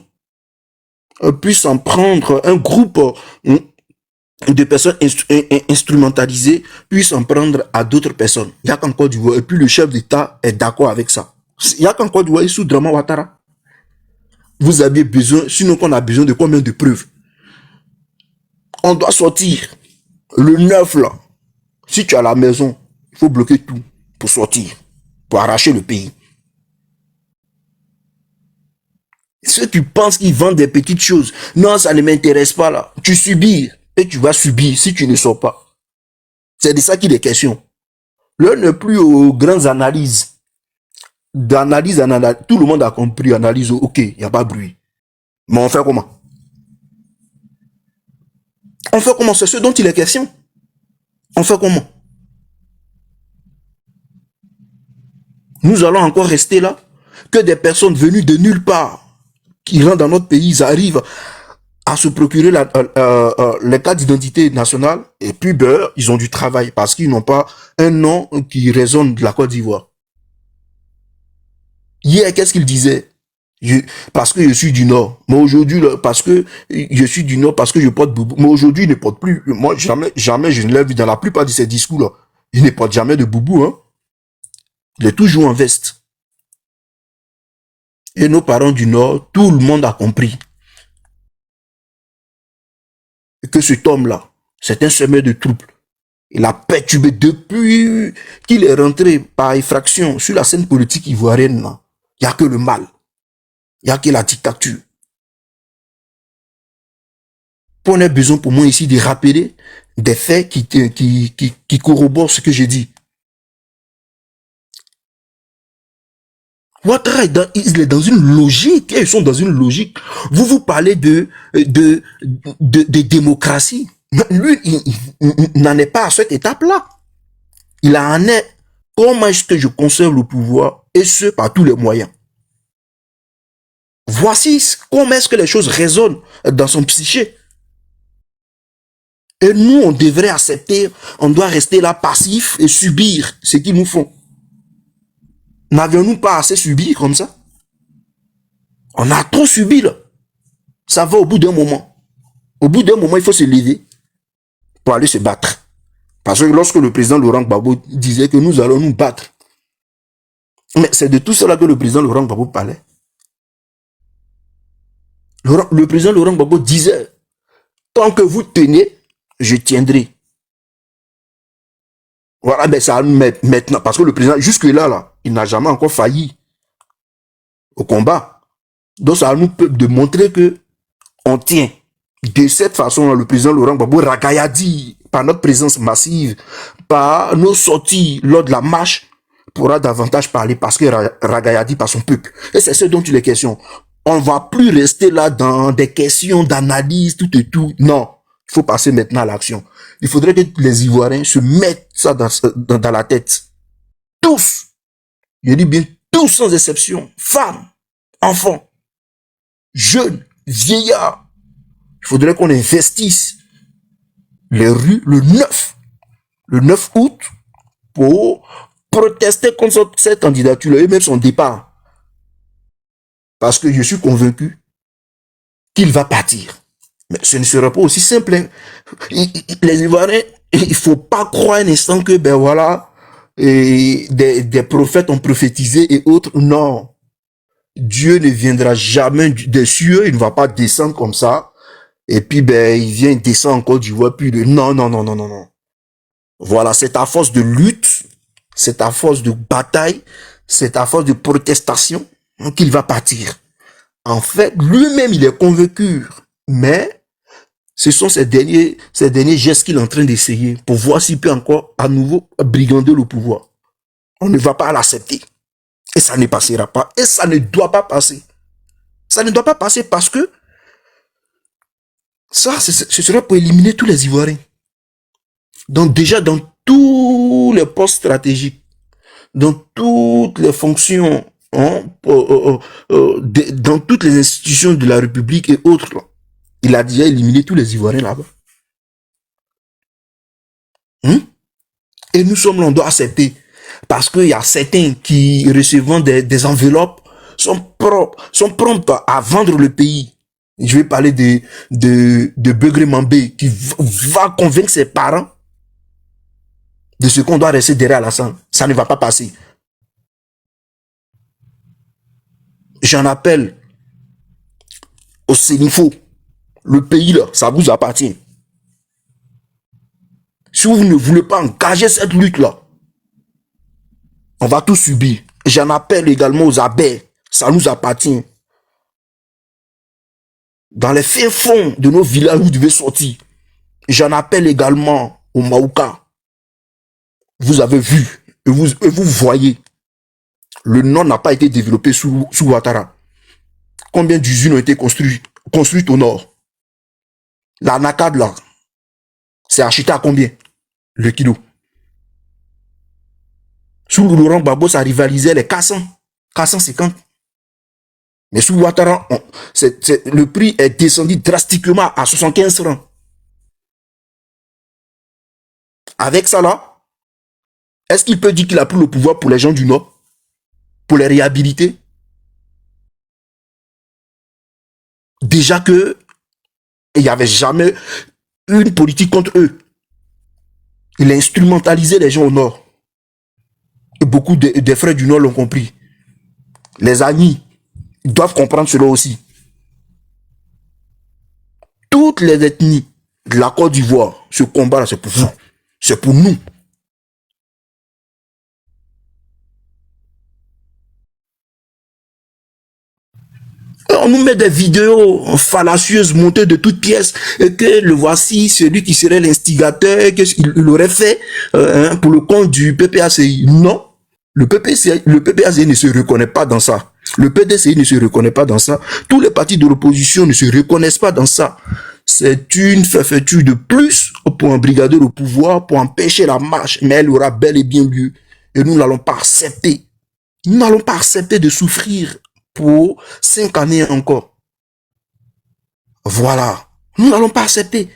puissent en prendre, un groupe de personnes instrumentalisées puissent en prendre à d'autres personnes. Il n'y a qu'en Côte d'Ivoire. Et puis le chef d'État est d'accord avec ça. Il n'y a qu'en Côte d'Ivoire, il sous Draman Ouattara. Vous avez besoin, sinon qu'on a besoin de combien de preuves? On doit sortir le 9 là. Si tu es à la maison, il faut bloquer tout pour sortir, pour arracher le pays. Ceux qui pensent qu'ils vendent des petites choses, non, ça ne m'intéresse pas là. Tu subis et tu vas subir si tu ne sors pas. C'est de ça qu'il est question. L'heure n'est plus aux grandes analyses. D'analyse, tout le monde a compris, analyse, ok, il n'y a pas de bruit. Mais on fait comment? On fait comment? C'est ce dont il est question. On fait comment? Nous allons encore rester là, que des personnes venues de nulle part, qui rentrent dans notre pays, ils arrivent à se procurer les cartes d'identité nationale, et puis ils ont du travail, parce qu'ils n'ont pas un nom qui résonne de la Côte d'Ivoire. Hier, qu'est-ce qu'il disait? Parce que je suis du Nord. Mais aujourd'hui, parce que je suis du Nord, parce que je porte boubou. Mais aujourd'hui, il ne porte plus. Moi, jamais, je ne l'ai vu dans la plupart de ces discours-là. Il ne porte jamais de boubou, hein. Il est toujours en veste. Et nos parents du Nord, tout le monde a compris que cet homme-là, c'est un semeur de troubles. Il a perturbé depuis qu'il est rentré par effraction sur la scène politique ivoirienne, là. Il n'y a que le mal. Il n'y a que la dictature. On a besoin pour moi ici de rappeler des faits qui corroborent ce que j'ai dit. Ouattara il est dans une logique. Ils sont dans une logique. Vous parlez de démocratie. Lui, il n'en est pas à cette étape-là. Il en est. Comment est-ce que je conserve le pouvoir, et ce, par tous les moyens? Voici comment est-ce que les choses résonnent dans son psyché. Et nous, on devrait accepter, on doit rester là passif et subir ce qu'ils nous font. N'avions-nous pas assez subi comme ça? On a trop subi là. Ça va au bout d'un moment. Au bout d'un moment, il faut se lever pour aller se battre. Parce que lorsque le président Laurent Gbagbo disait que nous allons nous battre, mais c'est de tout cela que le président Laurent Gbagbo parlait. Le président Laurent Gbagbo disait, tant que vous tenez, je tiendrai. Voilà, ben ça maintenant, parce que le président, jusque-là, il n'a jamais encore failli au combat. Donc ça nous peut de montrer que on tient. De cette façon, le président Laurent Gbagbo Ragayadi, par notre présence massive, par nos sorties lors de la marche, pourra davantage parler parce que Ragayadi par son peuple. Et c'est ce dont il est question. On ne va plus rester là dans des questions d'analyse, tout et tout. Non, il faut passer maintenant à l'action. Il faudrait que les Ivoiriens se mettent ça dans la tête. Tous, je dis bien tous sans exception, femmes, enfants, jeunes, vieillards. Il faudrait qu'on investisse les rues le 9 août pour protester contre cette candidature et même son départ. Parce que je suis convaincu qu'il va partir. Mais ce ne sera pas aussi simple. Hein. Les Ivoiriens, il ne faut pas croire un instant que, ben voilà, des prophètes ont prophétisé et autres. Non. Dieu ne viendra jamais des cieux, il ne va pas descendre comme ça. Et puis, ben, il vient descendre en Côte d'Ivoire, puis non. Voilà, c'est à force de lutte, c'est à force de bataille, c'est à force de protestation qu'il va partir. En fait, lui-même, il est convaincu, mais ce sont ces derniers gestes qu'il est en train d'essayer pour voir s'il peut encore à nouveau brigander le pouvoir. On ne va pas l'accepter. Et ça ne passera pas. Et ça ne doit pas passer. Ça ne doit pas passer parce que ça, ce serait pour éliminer tous les Ivoiriens. Donc déjà, dans tous les postes stratégiques, dans toutes les fonctions, dans toutes les institutions de la République et autres, là, il a déjà éliminé tous les Ivoiriens là-bas. Et nous sommes là, on doit accepter. Parce qu'il y a certains qui, recevant des enveloppes, sont prompts à vendre le pays. Je vais parler de Begré Mambé qui va convaincre ses parents de ce qu'on doit rester derrière Alassane. Ça ne va pas passer. J'en appelle au Sénifo. Le pays là, ça vous appartient. Si vous ne voulez pas engager cette lutte là, on va tout subir. J'en appelle également aux abeilles. Ça nous appartient. Dans les fins fonds de nos villages, vous devez sortir. J'en appelle également aux Maouka. Vous avez vu, et vous voyez, le nord n'a pas été développé sous Ouattara. Combien d'usines ont été construites au nord? La NACAD là, c'est acheté à combien le kilo? Sous Laurent Gbagbo, ça rivalisait les 450. Mais sous Ouattara, le prix est descendu drastiquement à 75 francs. Avec ça là, est-ce qu'il peut dire qu'il a pris le pouvoir pour les gens du Nord? Pour les réhabiliter? Déjà que il n'y avait jamais une politique contre eux. Il a instrumentalisé les gens au Nord. Et beaucoup des frères du Nord l'ont compris. Les amis, ils doivent comprendre cela aussi. Toutes les ethnies de la Côte d'Ivoire, ce combat-là, c'est pour vous. C'est pour nous. On nous met des vidéos fallacieuses montées de toutes pièces et que le voici, celui qui serait l'instigateur, qu'il aurait fait pour le compte du PPACI. Non, le PPACI ne se reconnaît pas dans ça. Le PDCI ne se reconnaît pas dans ça. Tous les partis de l'opposition ne se reconnaissent pas dans ça. C'est une fermeture de plus pour embrigader le pouvoir, pour empêcher la marche, mais elle aura bel et bien lieu. Et nous n'allons pas accepter. Nous n'allons pas accepter de souffrir pour 5 années encore. Voilà. Nous n'allons pas accepter.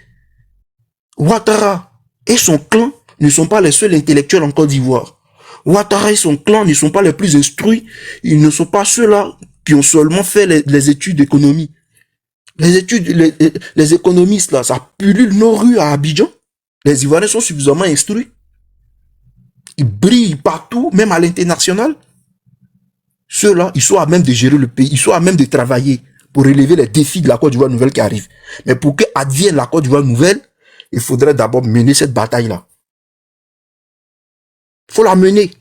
Ouattara et son clan ne sont pas les seuls intellectuels en Côte d'Ivoire. Ouattara et son clan ne sont pas les plus instruits. Ils ne sont pas ceux-là qui ont seulement fait les études d'économie. Les économistes, là, ça pullule nos rues à Abidjan. Les Ivoiriens sont suffisamment instruits. Ils brillent partout, même à l'international. Ceux-là, ils sont à même de gérer le pays, ils sont à même de travailler pour relever les défis de la Côte d'Ivoire nouvelle qui arrive. Mais pour que advienne la Côte d'Ivoire nouvelle, il faudrait d'abord mener cette bataille-là. Il faut la mener.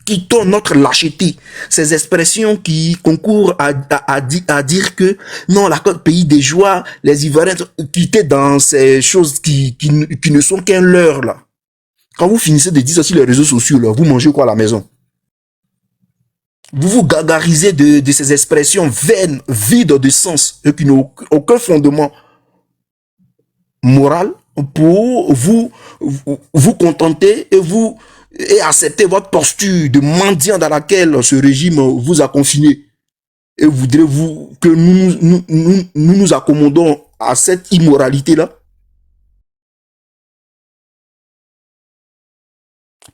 quittons notre lâcheté, ces expressions qui concourent à dire que non, la Côte pays des joies, les Ivoiriens quitter dans ces choses qui ne sont qu'un leurre là. Quand vous finissez de dire ça sur les réseaux sociaux, là, vous mangez quoi à la maison? Vous vous gargarisez de ces expressions vaines, vides de sens, et qui n'ont aucun fondement moral pour vous contenter et accepter votre posture de mendiant dans laquelle ce régime vous a confiné. Et voudrez-vous que nous accommodons à cette immoralité-là?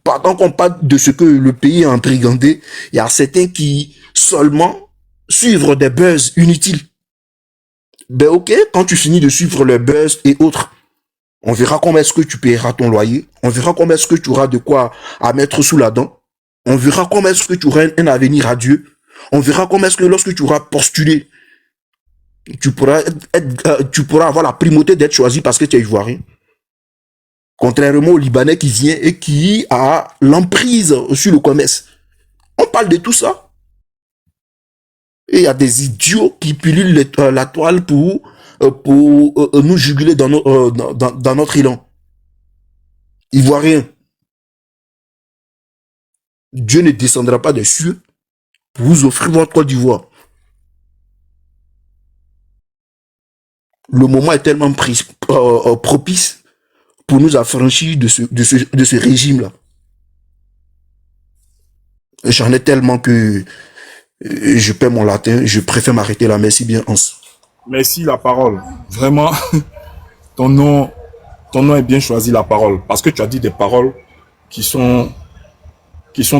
Pendant qu'on parle de ce que le pays est embrigadé, il y a certains qui seulement suivent des buzz inutiles. Ben ok, quand tu finis de suivre le buzz et autres, on verra comment est-ce que tu paieras ton loyer, on verra comment est-ce que tu auras de quoi à mettre sous la dent, on verra comment est-ce que tu auras un avenir à Dieu, on verra comment est-ce que lorsque tu auras postulé, tu pourras avoir la primauté d'être choisi parce que tu es ivoirien. Contrairement au Libanais qui vient et qui a l'emprise sur le commerce. On parle de tout ça. Et il y a des idiots qui pilulent la toile pour nous juguler dans notre élan. Ivoiriens. Dieu ne descendra pas des cieux pour vous offrir votre Côte d'Ivoire. Le moment est tellement propice pour nous affranchir de ce régime-là. J'en ai tellement que je perds mon latin, je préfère m'arrêter là. Merci bien, Hans. Merci, la parole. Vraiment, ton nom est bien choisi, la parole. Parce que tu as dit des paroles qui sont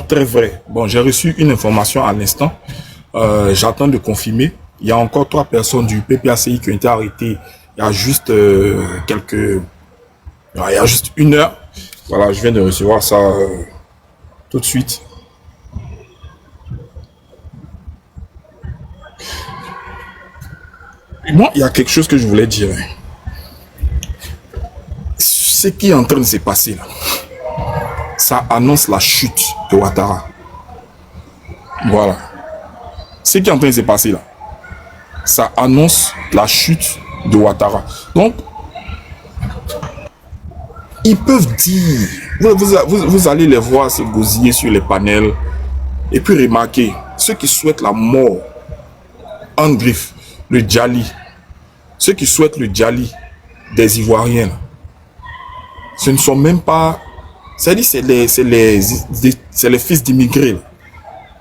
très vraies. Bon, j'ai reçu une information à l'instant. J'attends de confirmer. Il y a encore 3 personnes du PPACI qui ont été arrêtées il y a juste il y a juste 1 heure. Voilà, je viens de recevoir ça tout de suite. Et moi, il y a quelque chose que je voulais dire. Ce qui est en train de se passer là, ça annonce la chute de Ouattara. Voilà. Ce qui est en train de se passer là, ça annonce la chute de Ouattara. Donc, ils peuvent dire, vous allez les voir se gosiller sur les panels et puis remarquer, ceux qui souhaitent la mort en griffe, le Djali, ceux qui souhaitent le Djali des Ivoiriens, ce ne sont même pas, c'est-à-dire c'est les fils d'immigrés,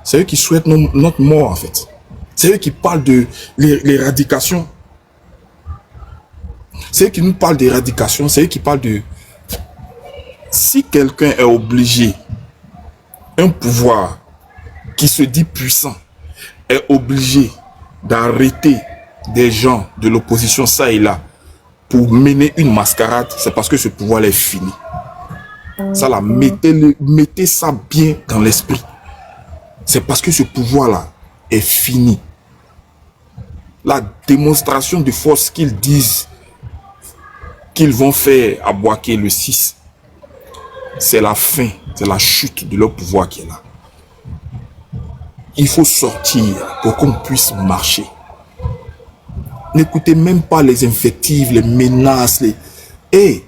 c'est eux qui souhaitent notre mort en fait, c'est eux qui parlent de l'éradication, c'est eux qui nous parlent d'éradication, c'est eux qui parlent de... Si quelqu'un est obligé, un pouvoir qui se dit puissant, est obligé d'arrêter des gens de l'opposition ça et là pour mener une mascarade, c'est parce que ce pouvoir est fini. Ça là, mettez ça bien dans l'esprit. C'est parce que ce pouvoir-là est fini. La démonstration de force qu'ils disent qu'ils vont faire à Bouaké le 6, c'est la fin, c'est la chute de leur pouvoir qui est là. Il faut sortir pour qu'on puisse marcher. N'écoutez même pas les invectives, les menaces. Il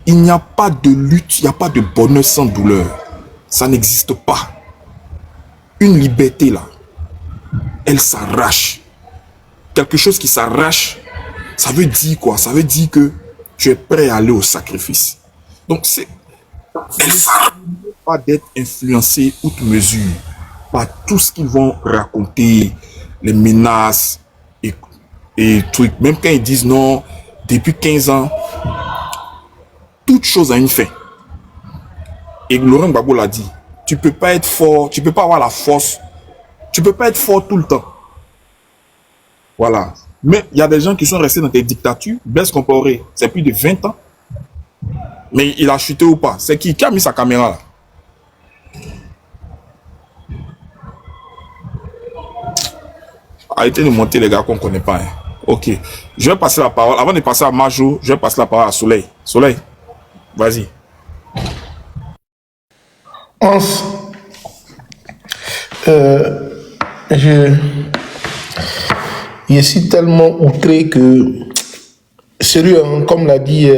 n'y a pas de lutte, il n'y a pas de bonheur sans douleur. Ça n'existe pas. Une liberté là, elle s'arrache. Quelque chose qui s'arrache, ça veut dire quoi? Ça veut dire que tu es prêt à aller au sacrifice. Donc c'est... pas d'être influencé outre mesure par tout ce qu'ils vont raconter, les menaces et trucs. Même quand ils disent non, depuis 15 ans, toute chose a une fin. Et Laurent Gbagbo l'a dit, tu peux pas être fort, tu peux pas avoir la force, tu peux pas être fort tout le temps. Voilà. Mais il y a des gens qui sont restés dans des dictatures. Blaise Compaoré, c'est plus de 20 ans. Mais il a chuté ou pas? C'est qui a mis sa caméra là? Arrêtez de monter les gars qu'on ne connaît pas. Hein. Ok. Je vais passer la parole. Avant de passer à Majo, je vais passer la parole à Soleil. Soleil, vas-y. Hans, Je suis tellement outré que, sérieux, hein, comme l'a dit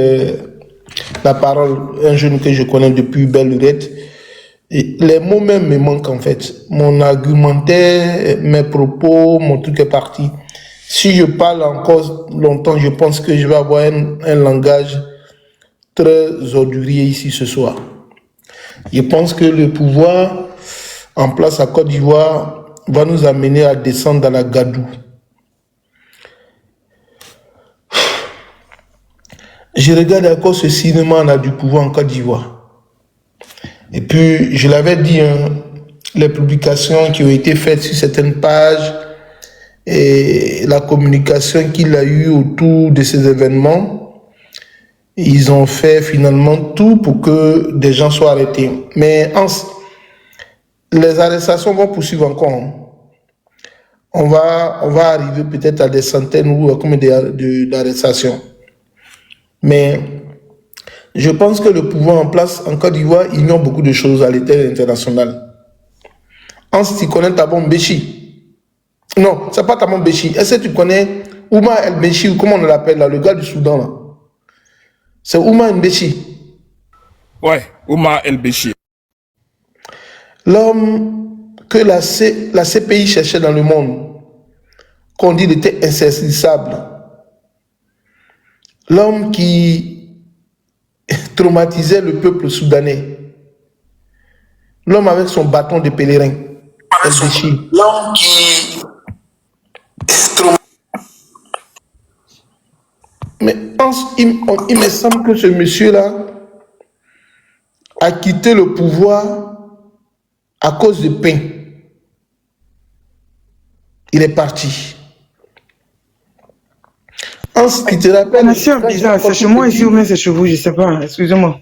la parole, un jeune que je connais depuis belle lurette, les mots même me manquent en fait. Mon argumentaire, mes propos, mon truc est parti. Si je parle encore longtemps, je pense que je vais avoir un langage très ordurier ici ce soir. Je pense que le pouvoir en place à Côte d'Ivoire va nous amener à descendre dans la gadoue. Je regarde encore ce cinéma là du pouvoir en Côte d'Ivoire. Et puis, je l'avais dit, hein, les publications qui ont été faites sur certaines pages et la communication qu'il a eue autour de ces événements, ils ont fait finalement tout pour que des gens soient arrêtés. Mais les arrestations vont poursuivre encore. Hein. On va arriver peut-être à des centaines ou à combien d'arrestations. Mais je pense que le pouvoir en place en Côte d'Ivoire ignore beaucoup de choses à l'échelle internationale. Tu connais Thabo Mbeki? Non, c'est pas Thabo Mbeki. Est-ce que tu connais Oumar El-Béchi, ou comment on l'appelle là, le gars du Soudan là? C'est Oumar El-Béchi. Ouais, Oumar El-Béchi. L'homme que la CPI cherchait dans le monde, qu'on dit qu'il était insaisissable. L'homme qui traumatisait le peuple soudanais. L'homme avec son bâton de pèlerin. L'homme qui... Mais il me semble que ce monsieur-là a quitté le pouvoir à cause de pain. Il est parti. Tu te rappelles? C'est chez moi ici ou bien c'est chez vous, je ne sais pas, excusez-moi.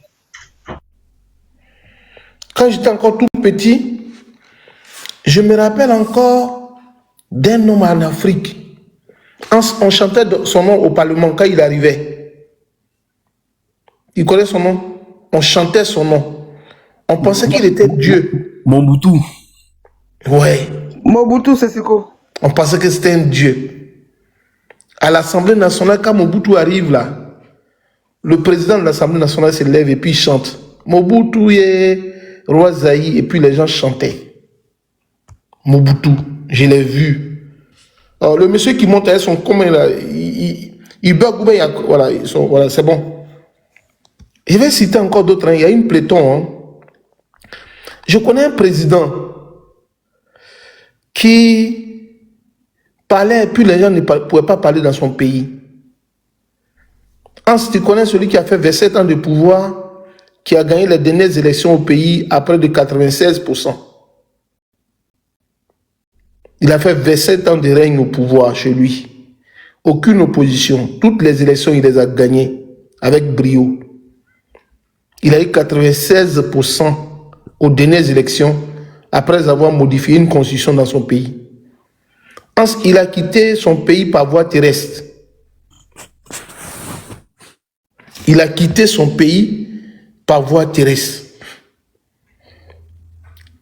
Quand j'étais encore tout petit, je me rappelle encore d'un homme en Afrique. On chantait son nom au Parlement quand il arrivait. Il connaît son nom? On chantait son nom. On pensait qu'il était Dieu. Mobutu. Ouais. Mobutu, c'est quoi? On pensait que c'était un Dieu. À l'Assemblée nationale, quand Mobutu arrive là, le président de l'Assemblée nationale se lève et puis il chante. Mobutu est roi Zaï, et puis les gens chantaient. Mobutu, je l'ai vu. Alors, le monsieur qui monte avec son commun là, il bug, voilà, c'est bon. Je vais citer encore d'autres, hein. Il y a une pléthore. Hein. Je connais un président qui parlait et puis les gens ne pouvaient pas parler dans son pays. Tu connais celui qui a fait 27 ans de pouvoir, qui a gagné les dernières élections au pays à près de 96%. Il a fait 27 ans de règne au pouvoir chez lui. Aucune opposition. Toutes les élections, il les a gagnées avec brio. Il a eu 96% aux dernières élections après avoir modifié une constitution dans son pays. Il a quitté son pays par voie terrestre. Il a quitté son pays par voie terrestre.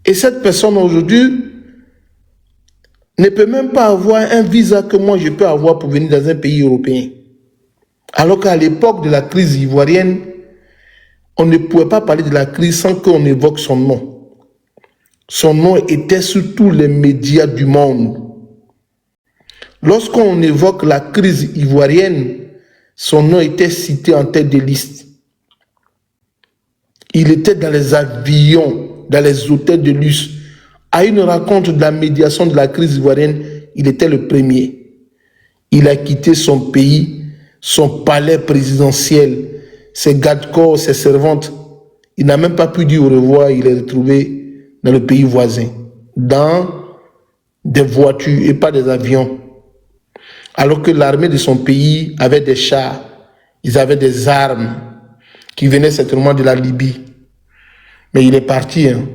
Et cette personne aujourd'hui ne peut même pas avoir un visa que moi je peux avoir pour venir dans un pays européen. Alors qu'à l'époque de la crise ivoirienne, on ne pouvait pas parler de la crise sans qu'on évoque son nom. Son nom était sur tous les médias du monde. Lorsqu'on évoque la crise ivoirienne, son nom était cité en tête de liste. Il était dans les avions, dans les hôtels de luxe. À une rencontre de la médiation de la crise ivoirienne, il était le premier. Il a quitté son pays, son palais présidentiel, ses gardes-corps, ses servantes. Il n'a même pas pu dire au revoir, il est retrouvé dans le pays voisin, dans des voitures et pas des avions. Alors que l'armée de son pays avait des chars, ils avaient des armes qui venaient certainement de la Libye. Mais il est parti. Hein.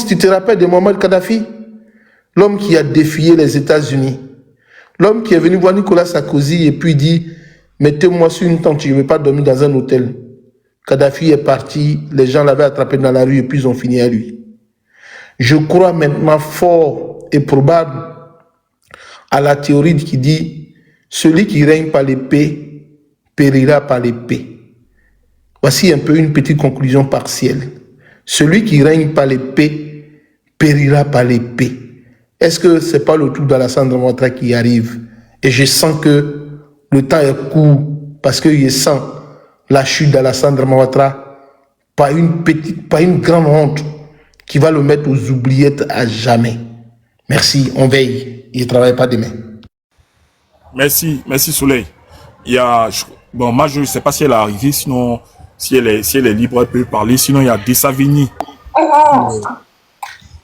Tu te rappelles de Mohamed Kadhafi, l'homme qui a défié les États-Unis, l'homme qui est venu voir Nicolas Sarkozy et puis dit « Mettez-moi sur une tente, je ne vais pas dormir dans un hôtel ». Kadhafi est parti, les gens l'avaient attrapé dans la rue et puis ils ont fini à lui. Je crois maintenant fort et probable à la théorie qui dit celui qui règne par l'épée périra par l'épée. Voici un peu une petite conclusion partielle. Celui qui règne par l'épée périra par l'épée. Est-ce que ce n'est pas le truc d'Alassane Ouattara qui arrive? Et je sens que le temps est court parce que je sens la chute d'Alassane Ouattara par une grande honte qui va le mettre aux oubliettes à jamais. Merci, on veille. Il ne travaille pas demain. Merci Soleil. Il y a, bon, moi je ne sais pas si elle est arrivée, sinon si elle est libre, elle peut parler. Sinon il y a Desavigny.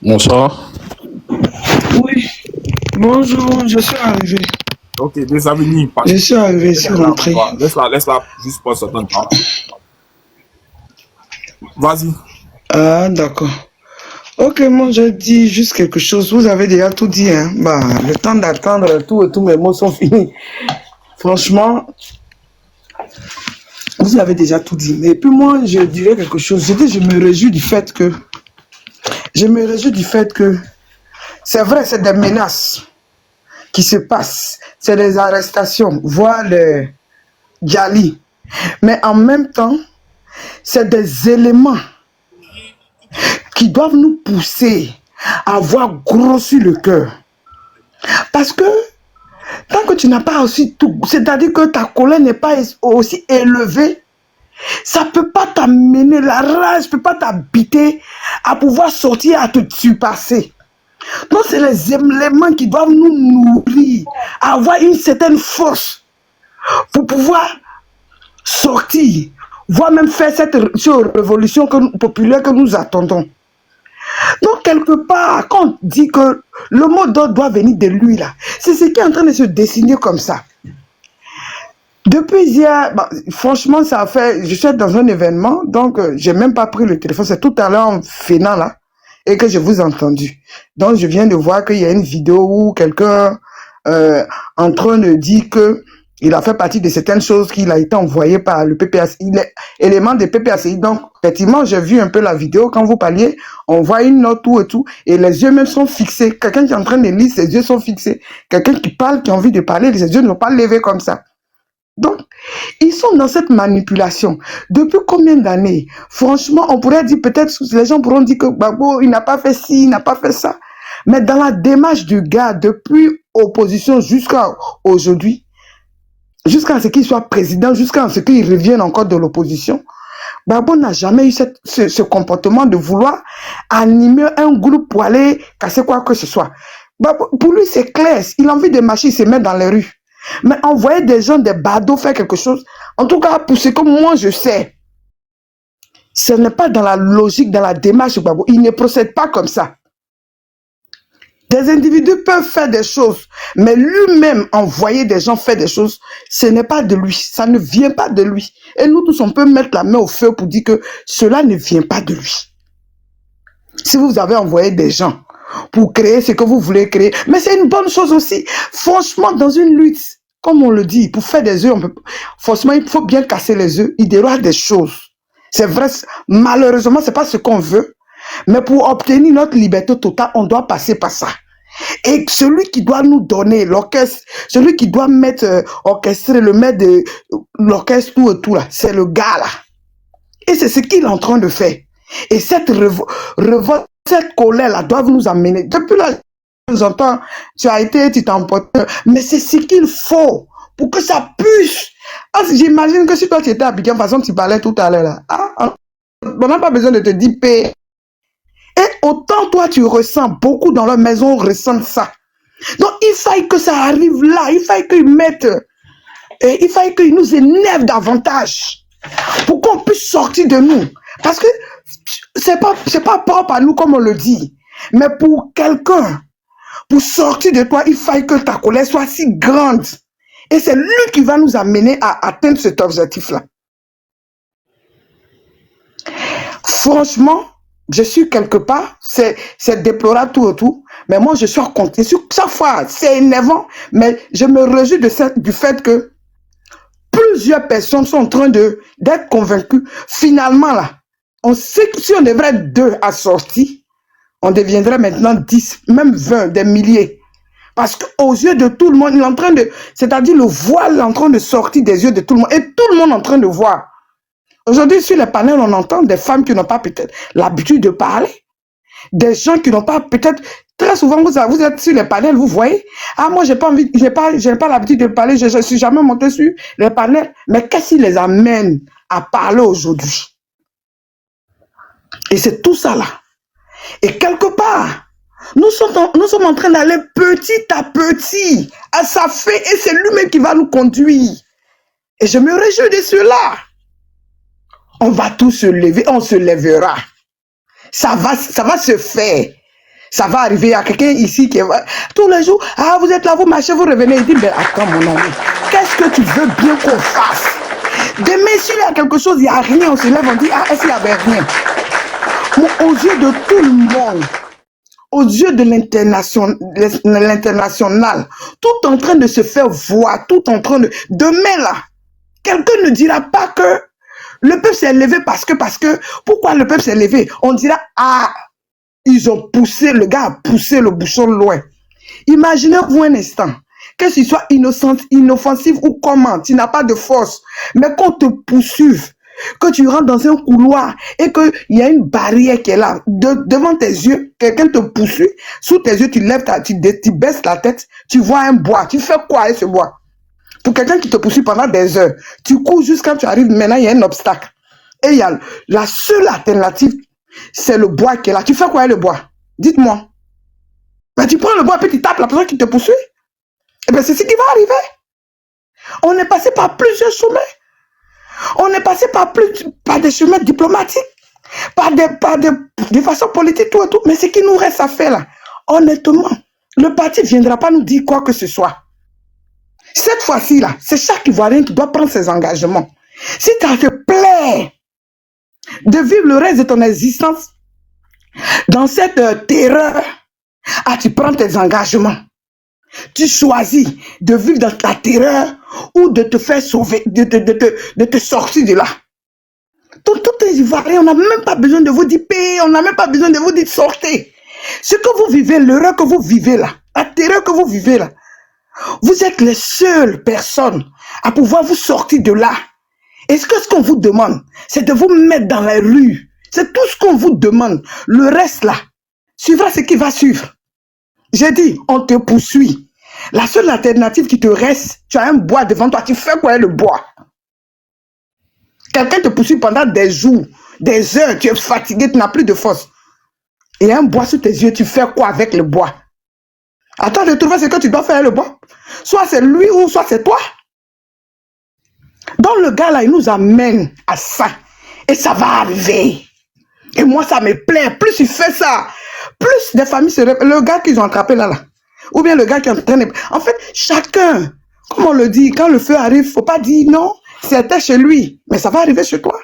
Bonsoir. Oui. Bonjour, je suis arrivé. Ok, Desavigny. Je suis arrivé, je suis rentré. Laisse-la juste pas s'attendre. Vas-y. Ah, d'accord. Ok, moi je dis juste quelque chose. Vous avez déjà tout dit, hein. Bah, le temps d'attendre, tous mes mots sont finis. Franchement, vous avez déjà tout dit. Mais puis moi, je dirais quelque chose. Je me réjouis du fait que... C'est vrai, c'est des menaces qui se passent. C'est des arrestations, voire les Djali. Mais en même temps, c'est des éléments qui doivent nous pousser à avoir grossi le cœur. Parce que tant que tu n'as pas aussi tout, c'est-à-dire que ta colère n'est pas aussi élevée, ça ne peut pas t'amener, la rage ne peut pas t'habiter à pouvoir sortir, à te surpasser. Donc c'est les éléments qui doivent nous nourrir, avoir une certaine force pour pouvoir sortir, voire même faire cette révolution populaire que nous attendons. Donc, quelque part, quand on dit que le mot d'ordre doit venir de lui, là, c'est ce qui est en train de se dessiner comme ça. Depuis hier, bah, franchement, ça a fait... Je suis dans un événement, donc j'ai même pas pris le téléphone. C'est tout à l'heure en finant, là, et que je vous ai entendu. Donc, je viens de voir qu'il y a une vidéo où quelqu'un en train de dire que il a fait partie de certaines choses qu'il a été envoyé par le PPACI. Il est élément de PPACI. Donc, effectivement, j'ai vu un peu la vidéo. Quand vous parliez, on voit une note, tout et tout. Et les yeux même sont fixés. Quelqu'un qui est en train de lire, ses yeux sont fixés. Quelqu'un qui parle, qui a envie de parler, ses yeux ne vont pas lever comme ça. Donc, ils sont dans cette manipulation. Depuis combien d'années? Franchement, on pourrait dire, peut-être, les gens pourront dire que Gbagbo, il n'a pas fait ci, il n'a pas fait ça. Mais dans la démarche du gars, depuis opposition jusqu'à aujourd'hui, jusqu'à ce qu'il soit président, jusqu'à ce qu'il revienne encore de l'opposition, Gbagbo n'a jamais eu ce comportement de vouloir animer un groupe pour aller casser quoi que ce soit. Gbagbo, pour lui, c'est clair. Il a envie de marcher, il se met dans les rues. Mais envoyer des gens, des badauds faire quelque chose, en tout cas, pour ce que moi je sais, ce n'est pas dans la logique, dans la démarche de Gbagbo. Il ne procède pas comme ça. Des individus peuvent faire des choses, mais lui-même envoyer des gens faire des choses, ce n'est pas de lui, ça ne vient pas de lui. Et nous tous, on peut mettre la main au feu pour dire que cela ne vient pas de lui. Si vous avez envoyé des gens pour créer ce que vous voulez créer, mais c'est une bonne chose aussi. Franchement, dans une lutte, comme on le dit, pour faire des œufs, forcément, il faut bien casser les œufs, il déroule des choses. C'est vrai, malheureusement, c'est pas ce qu'on veut. Mais pour obtenir notre liberté totale, on doit passer par ça. Et celui qui doit nous donner l'orchestre, celui qui doit mettre orchestrer, le maître de l'orchestre, tout et tout là, c'est le gars là. Et c'est ce qu'il est en train de faire. Et cette révolte, cette colère là, doit nous amener. Depuis là, nous entend, tu as été, tu t'emportes. Mais c'est ce qu'il faut pour que ça puisse. Ah, j'imagine que si toi tu étais à Abidjan, de toute façon tu parlais tout à l'heure là. Ah, on n'a pas besoin de te dire paix. Et autant toi tu ressens, beaucoup dans leur maison ressentent ça. Donc il faille que ça arrive là, il faille qu'ils mettent, il faille qu'ils nous énervent davantage pour qu'on puisse sortir de nous. Parce que c'est pas propre à nous comme on le dit, mais pour quelqu'un, pour sortir de toi, il faille que ta colère soit si grande. Et c'est lui qui va nous amener à atteindre cet objectif-là. Franchement, je suis quelque part, c'est déplorable tout et tout, mais moi je suis en compte. Chaque fois, c'est énervant, mais je me réjouis du fait que plusieurs personnes sont en train d'être convaincues. Finalement, là, on sait que si on devrait être deux à sortir, on deviendrait maintenant 10, même 20, des milliers. Parce qu'aux yeux de tout le monde, il est en train de... C'est-à-dire le voile est en train de sortir des yeux de tout le monde. Et tout le monde est en train de voir. Aujourd'hui, sur les panels, on entend des femmes qui n'ont pas peut-être l'habitude de parler. Des gens qui n'ont pas peut-être... Très souvent, vous êtes sur les panels, vous voyez. Ah, moi, j'ai pas envie, j'ai pas l'habitude de parler, je suis jamais monté sur les panels. Mais qu'est-ce qui les amène à parler aujourd'hui? Et c'est tout ça là. Et quelque part, nous sommes en train d'aller petit à petit. À sa fin, et c'est lui-même qui va nous conduire. Et je me réjouis de cela. On va tous se lever, on se lèvera. Ça va se faire. Ça va arriver à quelqu'un ici qui va... Tous les jours, ah, vous êtes là, vous marchez, vous revenez. Il dit, ben attends mon ami, qu'est-ce que tu veux bien qu'on fasse? Demain, s'il y a quelque chose, il n'y a rien, on se lève, on dit, ah, est-ce qu'il n'y avait rien? Aux yeux de tout le monde, aux yeux de l'international, tout en train de se faire voir, tout en train de... Demain, là, quelqu'un ne dira pas que le peuple s'est levé parce que... Pourquoi le peuple s'est levé? On dira, ah, ils ont poussé, le gars a poussé le bouchon loin. Imaginez-vous un instant, que ce soit inoffensif ou comment, tu n'as pas de force, mais qu'on te poursuive, que tu rentres dans un couloir et qu'il y a une barrière qui est là, devant tes yeux, quelqu'un te poursuit, sous tes yeux, tu lèves, tu baisses la tête, tu vois un bois, tu fais quoi avec ce bois? Pour quelqu'un qui te poursuit pendant des heures, tu cours jusqu'à quand tu arrives, maintenant il y a un obstacle. Et il y a la seule alternative, c'est le bois qui est là. Tu fais quoi avec le bois? Dites-moi. Ben, tu prends le bois et puis tu tapes la personne qui te poursuit. Et bien c'est ce qui va arriver. On est passé par plusieurs chemins. On est passé par des chemins diplomatiques, par des façons politiques, tout et tout. Mais ce qui nous reste à faire là, honnêtement, le parti ne viendra pas nous dire quoi que ce soit. Cette fois-ci là, c'est chaque Ivoirien qui doit prendre ses engagements. Si ça te plaît de vivre le reste de ton existence dans cette terreur, ah, tu prends tes engagements. Tu choisis de vivre dans ta terreur ou de te faire sauver, de te sortir de là. Tous les Ivoiriens, on n'a même pas besoin de vous dire paix, on n'a même pas besoin de vous dire sortez. Ce que vous vivez, l'horreur que vous vivez là, la terreur que vous vivez là, vous êtes les seules personnes à pouvoir vous sortir de là. Et ce qu'on vous demande, c'est de vous mettre dans la rue. C'est tout ce qu'on vous demande. Le reste là, suivra ce qui va suivre. J'ai dit, on te poursuit. La seule alternative qui te reste, tu as un bois devant toi, tu fais quoi avec le bois? Quelqu'un te poursuit pendant des jours, des heures, tu es fatigué, tu n'as plus de force. Et un bois sous tes yeux, tu fais quoi avec le bois? Attends de trouver ce que tu dois faire avec le bois. Soit c'est lui ou soit c'est toi. Donc le gars là, il nous amène à ça. Et ça va arriver. Et moi, ça me plaît. Plus il fait ça, plus des familles se réveillent. Le gars qu'ils ont attrapé là, ou bien le gars qui est en train de... En fait, chacun, comme on le dit, quand le feu arrive, il ne faut pas dire non, c'était chez lui. Mais ça va arriver chez toi.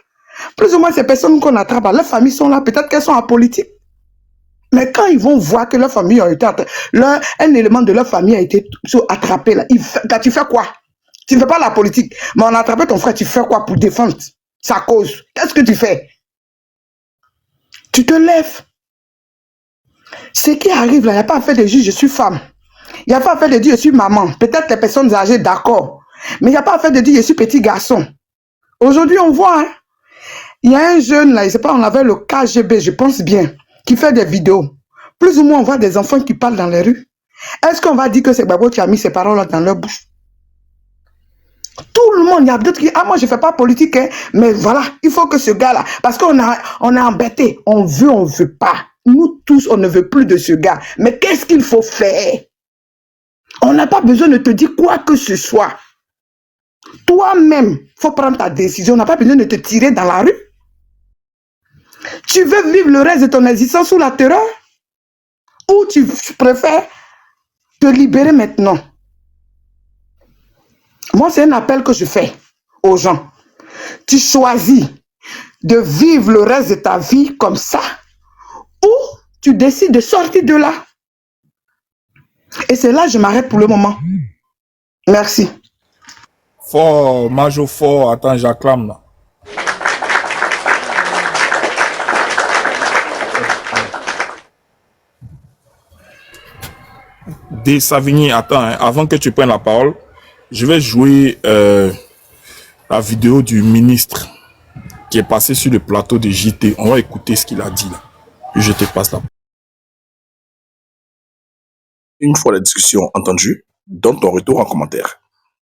Plus ou moins, ces personnes qu'on attrape, leurs familles sont là, peut-être qu'elles sont apolitiques. Mais quand ils vont voir que leur famille a été attrapée, un élément de leur famille a été attrapé, là, tu fais quoi? Tu ne fais pas la politique. Mais on a attrapé ton frère, tu fais quoi pour défendre sa cause? Qu'est-ce que tu fais? Tu te lèves. Ce qui arrive là, il n'y a pas à faire de dire je suis femme. Il n'y a pas à faire de dire je suis maman. Peut-être les personnes âgées, d'accord. Mais il n'y a pas à faire de dire je suis petit garçon. Aujourd'hui, on voit, hein, il y a un jeune là, je ne sais pas, on avait le KGB, je pense bien, qui fait des vidéos. Plus ou moins, on voit des enfants qui parlent dans les rues. Est-ce qu'on va dire que c'est Babo qui a mis ces paroles dans leur bouche? Tout le monde, il y a d'autres qui... Ah, moi, je ne fais pas politique, hein, mais voilà, il faut que ce gars-là... Parce qu'on est embêté. On veut pas. Nous tous, on ne veut plus de ce gars. Mais qu'est-ce qu'il faut faire? On n'a pas besoin de te dire quoi que ce soit. Toi-même, il faut prendre ta décision. On n'a pas besoin de te tirer dans la rue. Tu veux vivre le reste de ton existence sous la terreur? Ou tu préfères te libérer maintenant? Moi, c'est un appel que je fais aux gens. Tu choisis de vivre le reste de ta vie comme ça, ou tu décides de sortir de là. Et c'est là que je m'arrête pour le moment. Merci. Fort, Majo fort, attends, j'acclame là. Des Savigny, attends, hein, avant que tu prennes la parole, je vais jouer la vidéo du ministre qui est passé sur le plateau de JT. On va écouter ce qu'il a dit là. Puis je te passe la parole. Une fois la discussion entendue, donne ton retour en commentaire.